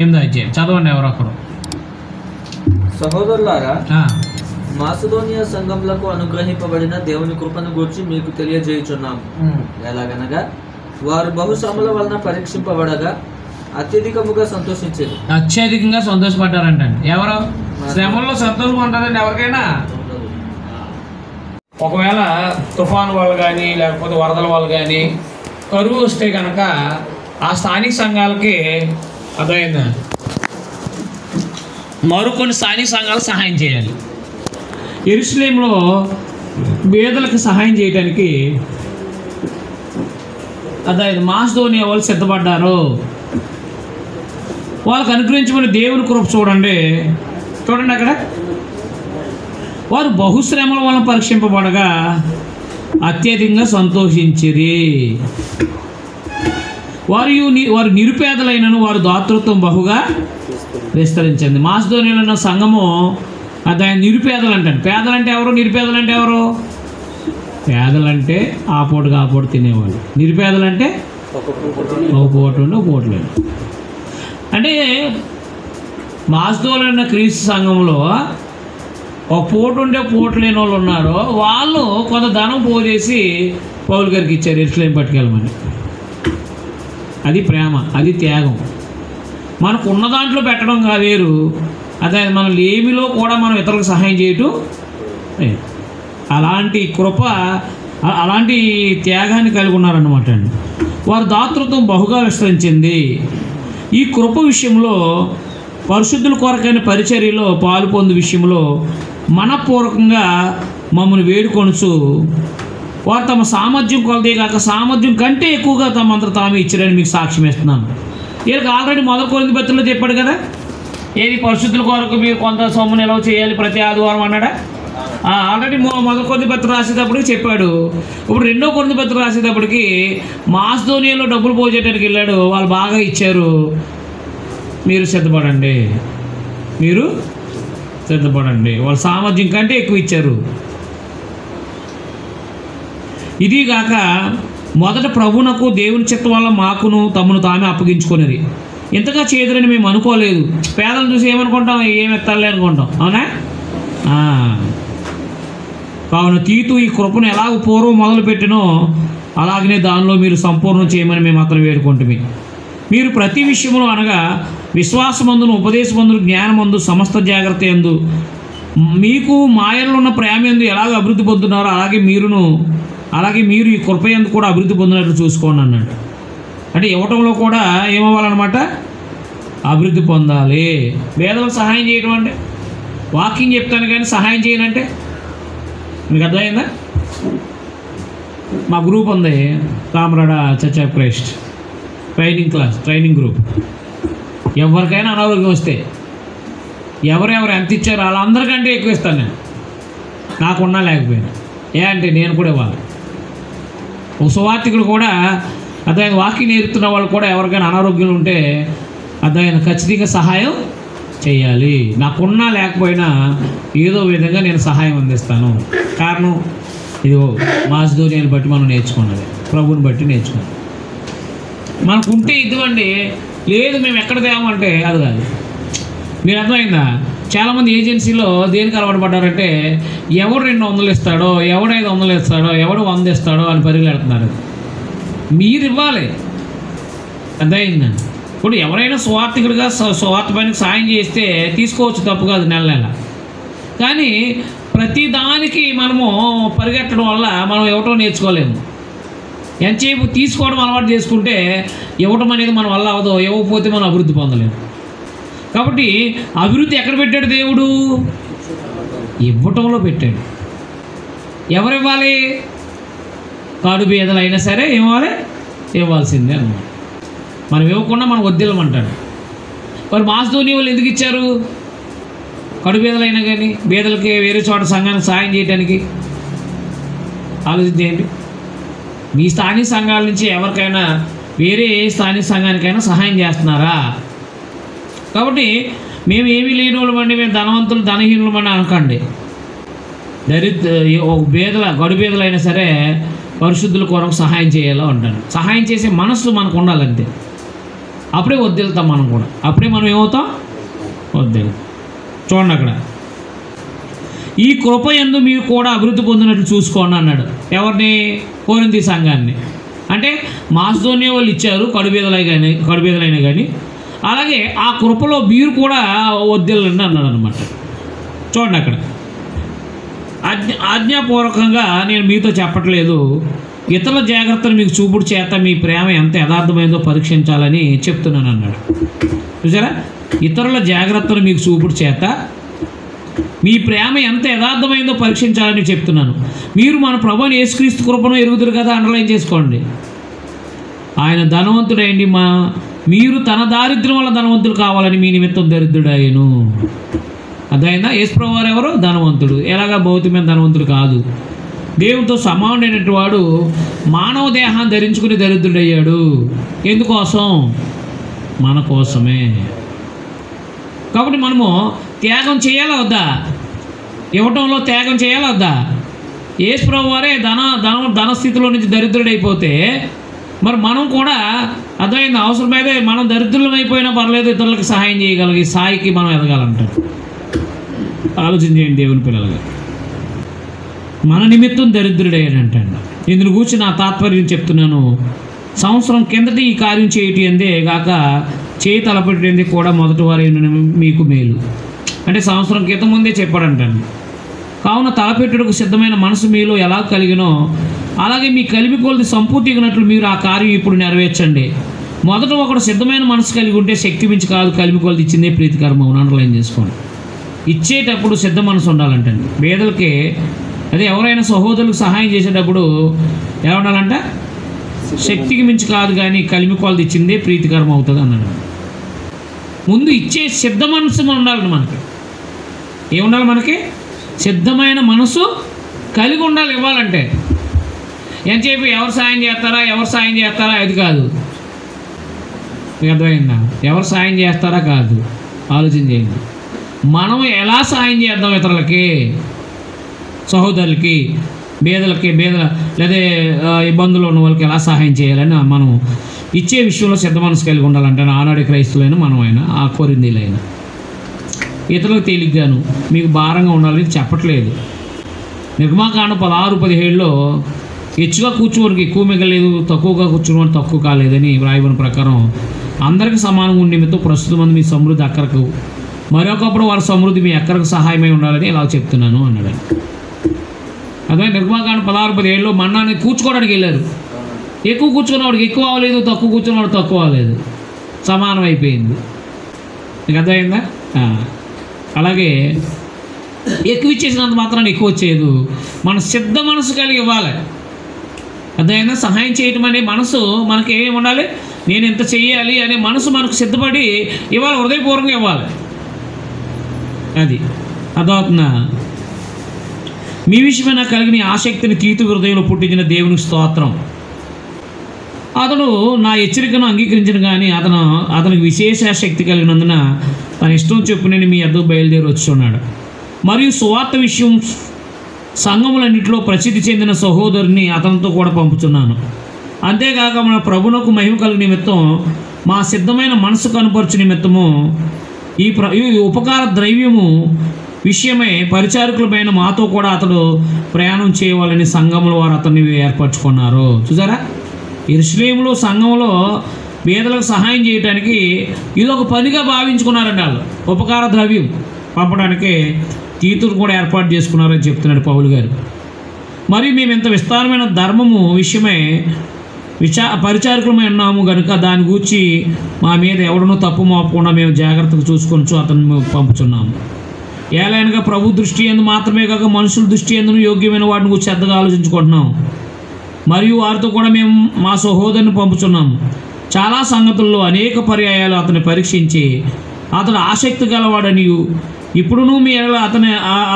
8వ అధ్యాయం చదవండి ఎవరొకరు. సహోదరులారా, మాసిదోనియా సంఘములకు అనుగ్రహింపబడిన దేవుని కృపను గూర్చి మీకు తెలియజేయుచున్నాము. ఎలాగనగా వారు బహుశ్రమల వలన పరీక్షింపబడగా అత్యధికంగా సంతోషించారు. అత్యధికంగా సంతోషపడ్డారంటండి. ఎవరు శ్రమల్లో సంతోషం ఉంటుందండి ఎవరికైనా? ఒకవేళ తుఫాను వాళ్ళు కానీ లేకపోతే వరదల వాళ్ళు కానీ కరువు వస్తే కనుక ఆ స్థానిక సంఘాలకి అర్థమైందా, మరికొన్ని స్థానిక సంఘాలు సహాయం చేయాలి. యెరూషలేములో పేదలకు సహాయం చేయడానికి అర్థమైంది మాసిదోనియా వాళ్ళు సిద్ధపడ్డారు. వాళ్ళకు అనుగ్రహించమని దేవుని కృప చూడండి అక్కడ వారు బహుశ్రమల వలన పరీక్షింపబడగా అత్యధికంగా సంతోషించిరి. వారు నిరుపేదలైనను వారు దాతృత్వం బహుగా విస్తరించింది. మాసిదోనియాలో ఉన్న సంఘము దాని నిరుపేదలు అంటారు. పేదలంటే ఎవరు? నిరుపేదలంటే ఎవరు? పేదలంటే ఆ పూట తినేవాళ్ళు. నిరుపేదలంటే ఒక పూట ఉండి ఒక పూట లేదు. అంటే మాసిదోనియాలో ఉన్న క్రీస్తు సంఘంలో ఒక పూట ఉండే పూట లేని వాళ్ళు ఉన్నారు. వాళ్ళు కొంత ధనం పోజేసి పౌలు గారికి ఇచ్చారు యెరూషలేము పట్టుకెళ్ళమని. అది ప్రేమ, అది త్యాగం. మనకు ఉన్న దాంట్లో పెట్టడం వేరు, అదే మన లేమిలో కూడా మనం ఇతరులకు సహాయం చేయటం. అలాంటి కృప, అలాంటి త్యాగాన్ని కలిగి ఉన్నారన్నమాట అండి. వారి దాతృత్వం బహుగా విస్తరించింది. ఈ కృప విషయంలో పరిశుద్ధుల కొరకైన పరిచర్యలో పాలు పొందు విషయంలో మనపూర్వకంగా మమ్మల్ని వేడుకొనుచు వారు తమ సామర్థ్యం కొలదే కాక సామర్థ్యం కంటే ఎక్కువగా తమంతా తామే ఇచ్చారని మీకు సాక్ష్యం ఇస్తున్నాను. వీళ్ళకి ఆల్రెడీ మొదటి కొరింథీ పత్రికలో చెప్పాడు కదా, ఏది పరిశుద్ధుల కొరకు మీరు కొంత సొమ్ము నిల్వ చేయాలి ప్రతి ఆదివారం అన్నాడా? ఆల్రెడీ మొదటి కొరింథీ పత్రిక రాసేటప్పటికి చెప్పాడు. ఇప్పుడు 2వ కొరింథీ పత్రిక రాసేటప్పటికి మాసిదోనియాలో డబ్బులు పోసేయడానికి వెళ్ళాడు. వాళ్ళు బాగా ఇచ్చారు, మీరు సిద్ధపడండి, మీరు సిద్ధపడండి. వాళ్ళ సామర్థ్యం కంటే ఎక్కువ ఇచ్చారు. ఇదిగాక మొదట ప్రభునకు దేవుని చిత్తం వల్ల మాకును తమను తామే అప్పగించుకునేది. ఇంతగా చేదురని మేము అనుకోలేదు. పేదలు చూసి ఏమనుకుంటాం? ఏమి ఎత్తాలి అనుకుంటాం, అవునా? కావున తీతు ఈ కృపను ఎలాగ పూర్వం మొదలుపెట్టినో అలాగనే దానిలో మీరు సంపూర్ణం చేయమని మేము అతను వేడుకుంటుమి. మీరు ప్రతి విషయంలో అనగా విశ్వాసమందును ఉపదేశమందును జ్ఞానమందు సమస్త జాగ్రత్త యందు మీకు మాయల్లో ఉన్న ప్రేమ యందు ఎలాగ అభివృద్ధి పొందుతున్నారో అలాగే మీరు ఈ కృప యందు కూడా అభివృద్ధి పొందినట్లు చూసుకోండి అన్నట్టు. అంటే ఇవ్వటంలో కూడా ఏమవ్వాలన్నమాట? అభివృద్ధి పొందాలి. పేదలకు సహాయం చేయడం అంటే వాకింగ్ చెప్తాను కానీ సహాయం చేయనంటే మీకు అర్థమైందా? మా గ్రూప్ ఉంది, కామరాడ church of Christ training group. ఎవరికైనా అనారోగ్యం వస్తే ఎవరెవరు ఎంత ఇచ్చారో వాళ్ళందరికంటే ఎక్కువ ఇస్తాను నేను, నాకున్నా లేకపోయినా. అంటే నేను కూడా ఇవ్వాలి. ఒక సువార్థికుడు కూడా అతను వాకింగ్ నేర్పుతున్న వాళ్ళు కూడా ఎవరికైనా అనారోగ్యం ఉంటే అతను ఖచ్చితంగా సహాయం చేయాలి. నాకున్నా లేకపోయినా ఏదో విధంగా నేను సహాయం అందిస్తాను. కారణం ఇదిగో మాసిదోనియాని బట్టి మనం నేర్చుకున్నది, ప్రభుని బట్టి నేర్చుకున్నది. మనకుంటే ఇదిగోండి, లేదు మేము ఎక్కడ తేమంటే అది కాదు. మీరు అర్థమైందా? చాలామంది ఏజెన్సీలో దేనికి అలవాటు పడ్డారంటే ఎవడు 200 ఇస్తాడో, ఎవడు 500 ఇస్తాడో, ఎవడు 100 ఇస్తాడో అని పరిగెడుతున్నారు. మీరు ఇవ్వాలి, అర్థమైందండి. ఇప్పుడు ఎవరైనా స్వార్థికుడిగా స్వార్థ పనికి సాయం చేస్తే తీసుకోవచ్చు, తప్పు కాదు, నెల నెల. కానీ ప్రతి దానికి మనము పరిగెట్టడం వల్ల మనం ఇవ్వటం నేర్చుకోలేము. ఎంతసేపు తీసుకోవడం అలవాటు చేసుకుంటే ఇవ్వటం అనేది మన వల్ల అవదో, ఇవ్వకపోతే మనం అభివృద్ధి పొందలేము. కాబట్టి అభివృద్ధి ఎక్కడ పెట్టాడు దేవుడు? ఇవ్వటంలో పెట్టాడు. ఎవరు ఇవ్వాలి? కాడు బీదలైనా సరే ఇవ్వాలి, ఇవ్వాల్సిందే అన్నమాట. మనం ఇవ్వకుండా మనం వద్దిల్లమంటాడు. మరి మాసిదోనియా వాళ్ళు ఎందుకు ఇచ్చారు? కడు బీదలైనా కానీ బీదలకి వేరే చోట సంఘానికి సాయం చేయడానికి ఆలోచించేయండి. మీ స్థానిక సంఘాల నుంచి ఎవరికైనా వేరే ఏ స్థానిక సంఘానికైనా సహాయం చేస్తున్నారా? కాబట్టి మేము ఏమీ లేని వాళ్ళమండి, మేము ధనవంతులు ధనహీనులమని అనకండి. గడు బీదలైనా సరే పరిశుద్ధుల కొరకు సహాయం చేయాలో ఉంటాను. సహాయం చేసే మనస్సు మనకు ఉండాలంతే. అప్పుడే వద్దెళ్తాం మనం కూడా. అప్పుడే మనం ఏమవుతాం? వద్దెళ్తాం. చూడండి అక్కడ, ఈ కృప యందు మీరు కూడా అభివృద్ధి పొందినట్లు చూసుకోండి అన్నాడు. ఎవరిని? కొరింథీ సంఘాన్ని. అంటే మాసిదోనియా వాళ్ళు ఇచ్చారు కడుబేదలైనా కానీ, అలాగే ఆ కృపలో మీరు కూడా వద్దెళ్ళండి అన్నాడు అనమాట. చూడండి అక్కడ, ఆజ్ఞాపూర్వకంగా నేను మీతో చెప్పట్లేదు, ఇతరుల జాగ్రత్తలు మీకు చూపుడు చేత మీ ప్రేమ ఎంత యథార్థమైందో పరీక్షించాలని చెప్తున్నాను అన్నాడు. చూసారా, ఇతరుల జాగ్రత్తలు మీకు చూపుడు చేత మీ ప్రేమ ఎంత యథార్థమైందో పరీక్షించాలని చెప్తున్నాను. మీరు మన ప్రభువుని యేసుక్రీస్తు కృపను ఎరుగుదురు కదా, అండర్లైన్ చేసుకోండి. ఆయన ధనవంతుడైంది, మీరు తన దారిద్ర్యం వల్ల ధనవంతులు కావాలని మీ నిమిత్తం దరిద్రుడాయను. అదైనా యేసు ప్రభువు వారు ఎవరు? ధనవంతుడు. ఎలాగా? భౌతికమైన ధనవంతుడు కాదు. దేవునితో సమానుడైనటువంటి వాడు మానవ దేహాన్ని ధరించుకుని దరిద్రుడయ్యాడు. ఎందుకోసం? మన కోసమే. కాబట్టి మనము త్యాగం చేయాలా వద్దా? ఇవ్వటంలో త్యాగం చేయాలా వద్దా? యేసు ప్రభువు వారే ధనస్థితిలో నుంచి దరిద్రుడైపోతే మరి మనం కూడా అదైన అవసరమైతే మనం దరిద్రులం అయిపోయినా పర్లేదు, ఇతరులకు సహాయం చేయగలిగే స్థాయికి మనం ఎదగాలంటారు. ఆలోచించేయండి దేవుని పిల్లలుగా. మన నిమిత్తం దరిద్రుడయ్యాడంటాడు. ఇందును గురించి నా తాత్పర్యం చెప్తున్నాను. సంవత్సరం కిందట ఈ కార్యం చేయటం అందే గాక చేయి తలపెట్టేందుకు కూడా మొదటి వారు మీకు మేలు. అంటే సంవత్సరం క్రితం ముందే చెప్పాడంటాను. కావున తలపెట్టుటకు సిద్ధమైన మనసు మీలో ఎలా కలిగినో అలాగే మీ కలిమి కొలది సంపూర్తిగినట్లు మీరు ఆ కార్యం ఇప్పుడు నెరవేర్చండి. మొదట ఒకడు సిద్ధమైన మనసు కలిగి ఉంటే శక్తి మించి కాదు, కలిమి కొలది ఇచ్చిందే ప్రీతికరమం. అండర్లైన్ చేసుకోండి. ఇచ్చేటప్పుడు సిద్ధ మనసు ఉండాలంటండి. పేదలకి అదే ఎవరైనా సహోదరులకు సహాయం చేసేటప్పుడు ఎలా ఉండాలంట? శక్తికి మించి కాదు కానీ కలిమి కొలది ఇచ్చిందే ప్రీతికరం అవుతుంది అన్నాడు. ముందు ఇచ్చే సిద్ధ మనసు ఉండాలి. మనకి ఏముండాలి? మనకి సిద్ధమైన మనసు కలిగి ఉండాలి. ఇవ్వాలంటే ఎంతసేపు ఎవరు సాయం చేస్తారా అది కాదు. మీకు అర్థమైందా? ఎవరు సాయం చేస్తారా కాదు, ఆలోచన చేయండి. మనం ఎలా సాయం చేద్దాం ఇతరులకి, సహోదరులకి, బేదల లేదా ఇబ్బందులు ఉన్న వాళ్ళకి ఎలా సహాయం చేయాలని మనం ఇచ్చే విషయంలో సిద్ధ మనసు కలిగి ఉండాలంటే ఆనాడు క్రైస్తులైనా మనమైనా ఆ కొరింథీలైనా ఇతరులకు తేలిగ్గాను మీకు భారంగా ఉండాలని చెప్పట్లేదు. నిర్మాకాండం 16:17లో హెచ్చుగా కూర్చోవడానికి ఎక్కువ మిగలేదు, తక్కువగా కూర్చోవడానికి తక్కువ కాలేదని వ్రాయబడిన ప్రకారం అందరికీ సమానంగా ఉండే మీతో ప్రస్తుతం మంది మీ సమృద్ధి అక్కరకు, మరొకప్పుడు వారి సమృద్ధి మీ అక్కరకు సహాయమై ఉండాలని ఇలా చెప్తున్నాను అన్నాడు. అదే నిర్మాకాండం 16:17లో మన్నాన్ని కూర్చుకోవడానికి వెళ్ళారు. ఎక్కువ కూర్చున్నవాడికి ఎక్కువ అవ్వలేదు, తక్కువ కూర్చున్నవాడు తక్కువ అవ్వలేదు, సమానం అయిపోయింది. మీకు అర్థమైందా? అలాగే ఎక్కువ ఇచ్చేసినంత మాత్రాన్ని ఎక్కువ వచ్చేది. మన సిద్ధ మనసు కలిగి ఇవ్వాలి. అదైనా సహాయం చేయటం అనే మనసు మనకి ఏమి ఉండాలి? నేను ఎంత చెయ్యాలి అనే మనసు మనకు సిద్ధపడి ఇవ్వాలి, హృదయపూర్వకంగా ఇవ్వాలి. అది అర్థమవుతుందా? మీ విషయమైన కలిగిన ఆసక్తిని తీతు హృదయంలో పుట్టించిన దేవునికి స్తోత్రం. అతడు నా హెచ్చరికను అంగీకరించిన కానీ అతనికి విశేష శక్తి కలిగినందున తన ఇష్టం చెప్పునని మీ అద్దకు బయలుదేరి వచ్చున్నాడు. మరియు సువార్త విషయం సంఘములన్నింటిలో ప్రసిద్ధి చెందిన సహోదరుని అతనితో కూడా పంపుతున్నాను. అంతేకాక మన ప్రభునకు మహిమ కలిగిన నిమిత్తం మా సిద్ధమైన మనసు కనపరచు నిమిత్తము ఈ ఉపకార ద్రవ్యము విషయమై పరిచారకులమైన మాతో కూడా అతడు ప్రయాణం చేయవాలని సంఘముల వారు అతన్ని ఏర్పరచుకున్నారు. చూసారా, యెరూషలేములో సంఘంలో పేదలకు సహాయం చేయడానికి ఇది ఒక పనిగా భావించుకున్నారండి. వాళ్ళు ఉపకార ద్రవ్యం పంపడానికి తీతులు కూడా ఏర్పాటు చేసుకున్నారని చెప్తున్నాడు పౌలు గారు. మరి మేము ఇంత విస్తారమైన ధర్మము విషయమై పరిచారకులమై ఉన్నాము కనుక దాని గూర్చి మా మీద ఎవడనూ తప్పు మోపకుండా మేము జాగ్రత్తగా చూసుకొని అతను పంపుతున్నాము. ఏలైనగా ప్రభు దృష్టి ఎందు మాత్రమే కాక మనుషుల దృష్టి ఎందును యోగ్యమైన వాటిని గురించి శ్రద్ధగా ఆలోచించుకుంటున్నాం. మరియు వారితో కూడా మేము మా సహోదరుని పంపుతున్నాము. చాలా సంగతుల్లో అనేక పర్యాయాలు అతన్ని పరీక్షించి అతడు ఆసక్తి గలవాడని ఇప్పుడును మీ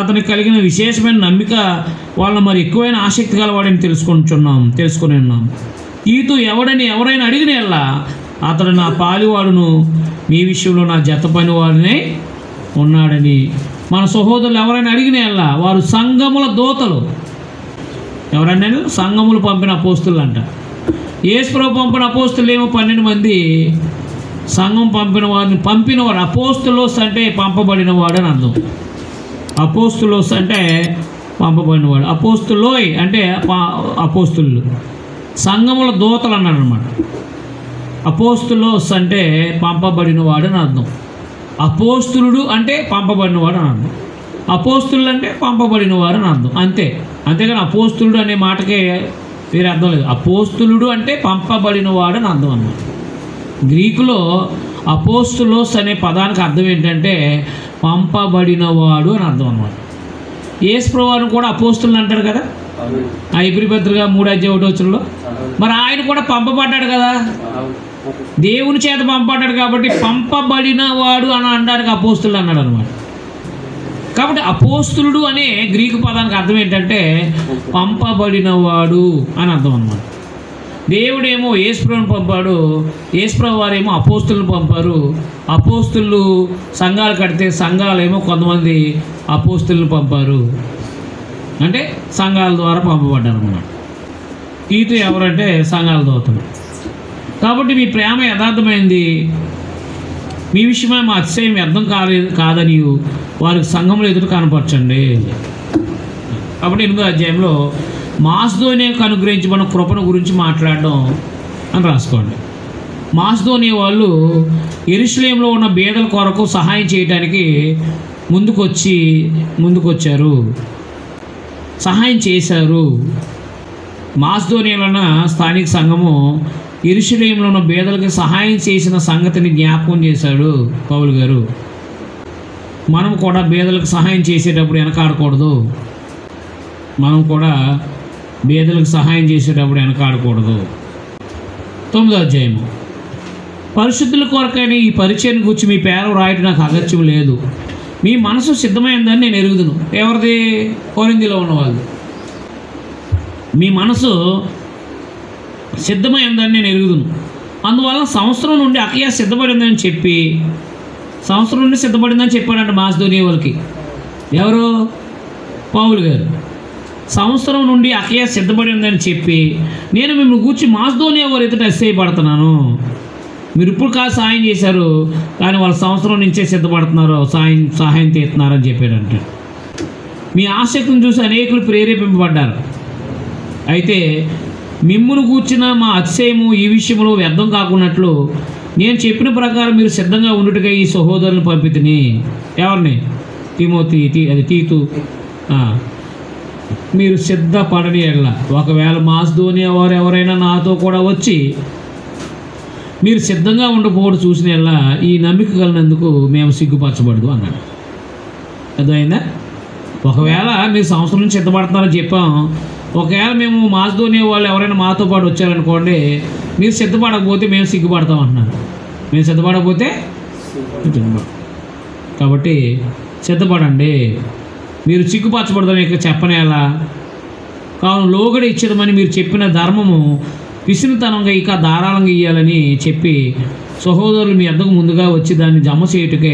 అతని కలిగిన విశేషమైన నమ్మిక వాళ్ళ మరి ఎక్కువైన ఆసక్తి గలవాడని తెలుసుకొని ఉన్నాం. తీతు ఎవరైనా అడిగిన ఎల్లా అతడు నా పాలివాడును మీ విషయంలో నా జత పనివాడినే ఉన్నాడని. మన సహోదరులు ఎవరైనా అడిగిన ఎల్లా వారు సంఘముల దూతలు. ఎవరైనా సంఘములు పంపిన అపోస్తులు అంట. యేసు ప్రభువు పంపిన అపోస్తులు ఏమో 12 మంది, సంఘం పంపినవాడు అపోస్తులోస్ అంటే పంపబడినవాడు అని అర్థం. అపోస్తులోస్ అంటే పంపబడినవాడు. అపోస్తులోయ్ అంటే అపోస్తులు, సంఘముల దూతలు అన్నాడు అనమాట. అపోస్తులోస్ అంటే పంపబడినవాడు అని అర్థం. అపోస్తులుడు అంటే పంపబడినవాడు అని అర్థం. అపోస్తులు అంటే పంపబడినవారు అని అర్థం. అంతేగాని అపోస్తులుడు అనే మాటకే వేరే అర్థం లేదు. అపోస్తులుడు అంటే పంపబడినవాడు అని అర్థం అన్నమాట. గ్రీకులో అపోస్తులోస్ అనే పదానికి అర్థం ఏంటంటే పంపబడినవాడు అని అర్థం అన్నమాట. యేసు ప్రభువును కూడా అపోస్తులు అంటారు కదా, ఆ హెబ్రీ పత్రిక 3:1 మరి ఆయన కూడా పంపబడ్డాడు కదా, దేవుని చేత పంపబడ్డాడు కాబట్టి పంపబడిన వాడు అని అనడానికి అపోస్తులు అన్నాడు అనమాట. కాబట్టి అపోస్తులుడు అనే గ్రీకు పదానికి అర్థం ఏంటంటే పంపబడినవాడు అని అర్థం అనమాట. దేవుడేమో యేసుప్రభువుని పంపాడు, యేసుప్రభు వారేమో అపోస్తులను పంపారు. అపోస్తులు సంఘాలు కడితే సంఘాలేమో కొంతమంది అపోస్తులను పంపారు, అంటే సంఘాల ద్వారా పంపబడ్డారు అన్నమాట. తీతు ఎవరంటే సంఘాల దూతలు. కాబట్టి మీ ప్రేమ యథార్థమైంది, మీ విషయమై మా అతిశయం వ్యర్థం కాదని వారికి సంఘంలో ఎదురు కనపరచండి. కాబట్టి 8వ అధ్యాయంలో మాసిదోనియాకు అనుగ్రహించబడిన కృపను గురించి మాట్లాడడం అని రాసుకోండి. మాసిదోనియా వాళ్ళు యెరూషలేములో ఉన్న బీదల కొరకు సహాయం చేయడానికి ముందుకొచ్చారు, సహాయం చేశారు. మాసిదోనియాలో ఉన్న స్థానిక సంఘము యెరూషలేములో ఉన్న బీదలకి సహాయం చేసిన సంగతిని జ్ఞాపకం చేశాడు పౌలు గారు. మనం కూడా బీదలకు సహాయం చేసేటప్పుడు వెనకాడకూడదు. మనం కూడా బీదలకు సహాయం చేసేటప్పుడు వెనకాడకూడదు. 9వ అధ్యాయము. పరిశుద్ధుల కొరకైన ఈ పరిచయం గురించి మీ పేరు రాయటం నాకు అగత్యం లేదు. మీ మనసు సిద్ధమైందని నేను ఎరుగుదును. ఎవరిది? కొరింథీలో ఉన్నవాళ్ళు. మీ మనసు సిద్ధమైందని నేను ఎరుగుదును. అందువల్ల సంవత్సరం నుండి అకయ సిద్ధపడిందని చెప్పాడంట మాసిదోనియా వాళ్ళకి. ఎవరు? పౌలు గారు. సంవత్సరం నుండి అకయ సిద్ధపడిందని చెప్పి నేను మిమ్మల్ని గూర్చి మాసిదోనియా వారి ఎదుట అసహ్యపడుతున్నాను. మీరు ఇప్పుడు కాదు సహాయం చేశారు, కానీ వాళ్ళు సంవత్సరం నుంచే సిద్ధపడుతున్నారు, సహాయం తీస్తున్నారని చెప్పాడంట. మీ ఆసక్తిని చూసి అనేకులు ప్రేరేపింపబడ్డారు. అయితే మిమ్మును కూర్చిన మా అతిశయము ఈ విషయంలో వ్యర్థం కాకున్నట్లు నేను చెప్పిన ప్రకారం మీరు సిద్ధంగా ఉండుటగా ఈ సహోదరులను పంపితిని. ఎవరిని? తీతు. మీరు సిద్ధపడని ఎడల, ఒకవేళ మాసిదోనియా వారు ఎవరైనా నాతో కూడా వచ్చి మీరు సిద్ధంగా ఉండకపోవడం చూసిన ఎడల ఈ నమ్మిక కలిగినందుకు మేము సిగ్గుపరచబడదు అన్నాడు. అర్థమైందా? ఒకవేళ మీరు సంవత్సరం నుంచి సిద్ధపడుతున్నారని చెప్పాం, ఒకవేళ మేము మాసిదోనియా వాళ్ళు ఎవరైనా మాతో పాటు వచ్చారనుకోండి, మీరు సిద్ధపడకపోతే మేము సిగ్గుపడతాం అంటున్నారు. మేము సిద్ధపడకపోతే కాబట్టి సిద్ధపడండి, మీరు సిగ్గుపరచబడదని ఇక చెప్పనేలా. కావున లోగడ ఇచ్చేదమని మీరు చెప్పిన ధర్మము పిసినితనంగా ఇక ధారాళంగా ఇవ్వాలని చెప్పి సహోదరులు మీ అద్దకు ముందుగా వచ్చి దాన్ని జమ చేయుటకే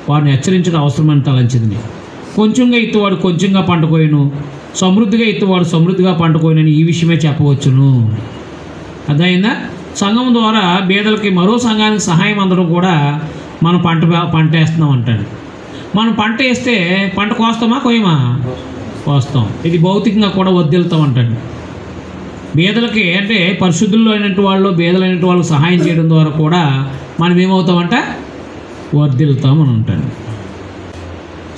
వారిని హెచ్చరించడం అవసరమని తలంచింది. కొంచెంగా ఇత్తువాడు కొంచెంగా పంట కోయను, సమృద్ధిగా ఇత్తువాడు సమృద్ధిగా పంట కోయనని ఈ విషయమే చెప్పవచ్చును. అదైందా? సంఘం ద్వారా బీదలకి మరో సంఘానికి సహాయం అందడం కూడా మనం పంట వేస్తున్నాం అంటాడు. మనం పంట వేస్తే పంట కోస్తామా కోయమా? కోస్తాం. ఇది భౌతికంగా కూడా వర్ధిల్లుతాం అంటాడు. బీదలకి అంటే పరిశుద్ధుల్లో అయినట్టు వాళ్ళు బీదలైనట్టు వాళ్ళకి సహాయం చేయడం ద్వారా కూడా మనం ఏమవుతామంట? వర్ధిల్లుతాం అని అంటాడు.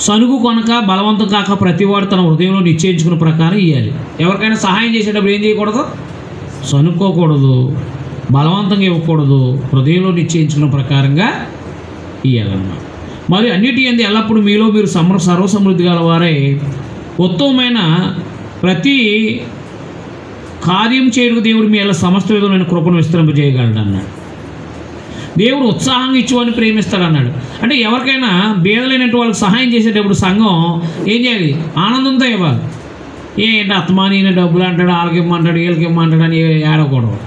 సనుగు కొనక బలవంతం కాక ప్రతివాడు తన హృదయంలో నిశ్చయించుకున్న ప్రకారం ఇవ్వాలి. ఎవరికైనా సహాయం చేసేటప్పుడు ఏం చేయకూడదు? సనుక్కోకూడదు, బలవంతంగా ఇవ్వకూడదు, హృదయంలో నిశ్చయించుకున్న ప్రకారంగా ఇవ్వాలన్నమాట. మరి అన్నిటి యందు ఎల్లప్పుడూ మీలో మీరు సర్వసమృద్ధి గలవారై ఉత్తమమైన ప్రతి కార్యం చేయడానికి దేవుడు మీ ఎలా సమస్త విధమైన కృపను విస్తరింపజేయగలడు అన్నాడు. దేవుడు ఉత్సాహంగా ఇచ్చేవాడిని ప్రేమిస్తాడు అన్నాడు. అంటే ఎవరికైనా బీదలైనట్టు వాళ్ళకి సహాయం చేసేటప్పుడు సంఘం ఏం చేయాలి? ఆనందంతో ఇవ్వాలి. ఏంటి అత్తమానీన డబ్బులు అంటాడు, వాళ్ళకి ఇమ్మంటాడు, వీళ్ళకి ఇమ్మంటాడు అని ఏడకూడదు.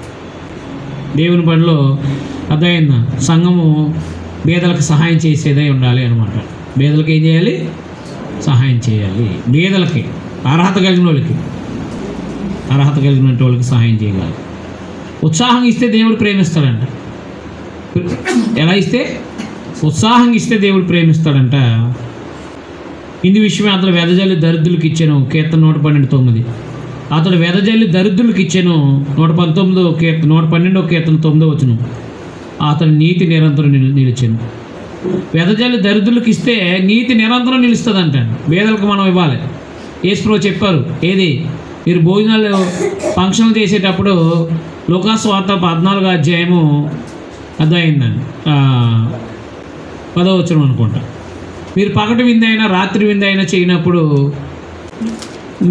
దేవుని పనిలో అర్థమైందా? సంఘము బీదలకు సహాయం చేసేదే ఉండాలి అనమాట. బీదలకు ఏం చేయాలి? సహాయం చేయాలి. బీదలకి అర్హత కలిగిన వాళ్ళకి సహాయం చేయగలరు. ఉత్సాహం ఇస్తే దేవుడు ప్రేమిస్తాడంట. ఎలా ఇస్తే? ఉత్సాహంగా ఇస్తే దేవుడు ప్రేమిస్తాడంట. ఇందు విషయమే అతడు వెదజల్లి దరిద్రులకు ఇచ్చాను, కీర్తన 112:9. అతడు వెదజల్లి దరిద్రులకు ఇచ్చాను, 112 కీర్తన 9. అతడు నీతి నిరంతరం నిలిచాను. వెదజల్లి దరిద్రులకు ఇస్తే నీతి నిరంతరం నిలుస్తుందంట. పేదలకు మనం ఇవ్వాలి. యేసుప్రభువు చెప్పారు, ఏది మీరు భోజనాలు ఫంక్షన్లు చేసేటప్పుడు లూకాసు వార్త 14వ అధ్యాయము అర్థమైందండి 10వ వచనం అనుకుంటా. మీరు పగటి విందైనా రాత్రి విందైనా చేయనప్పుడు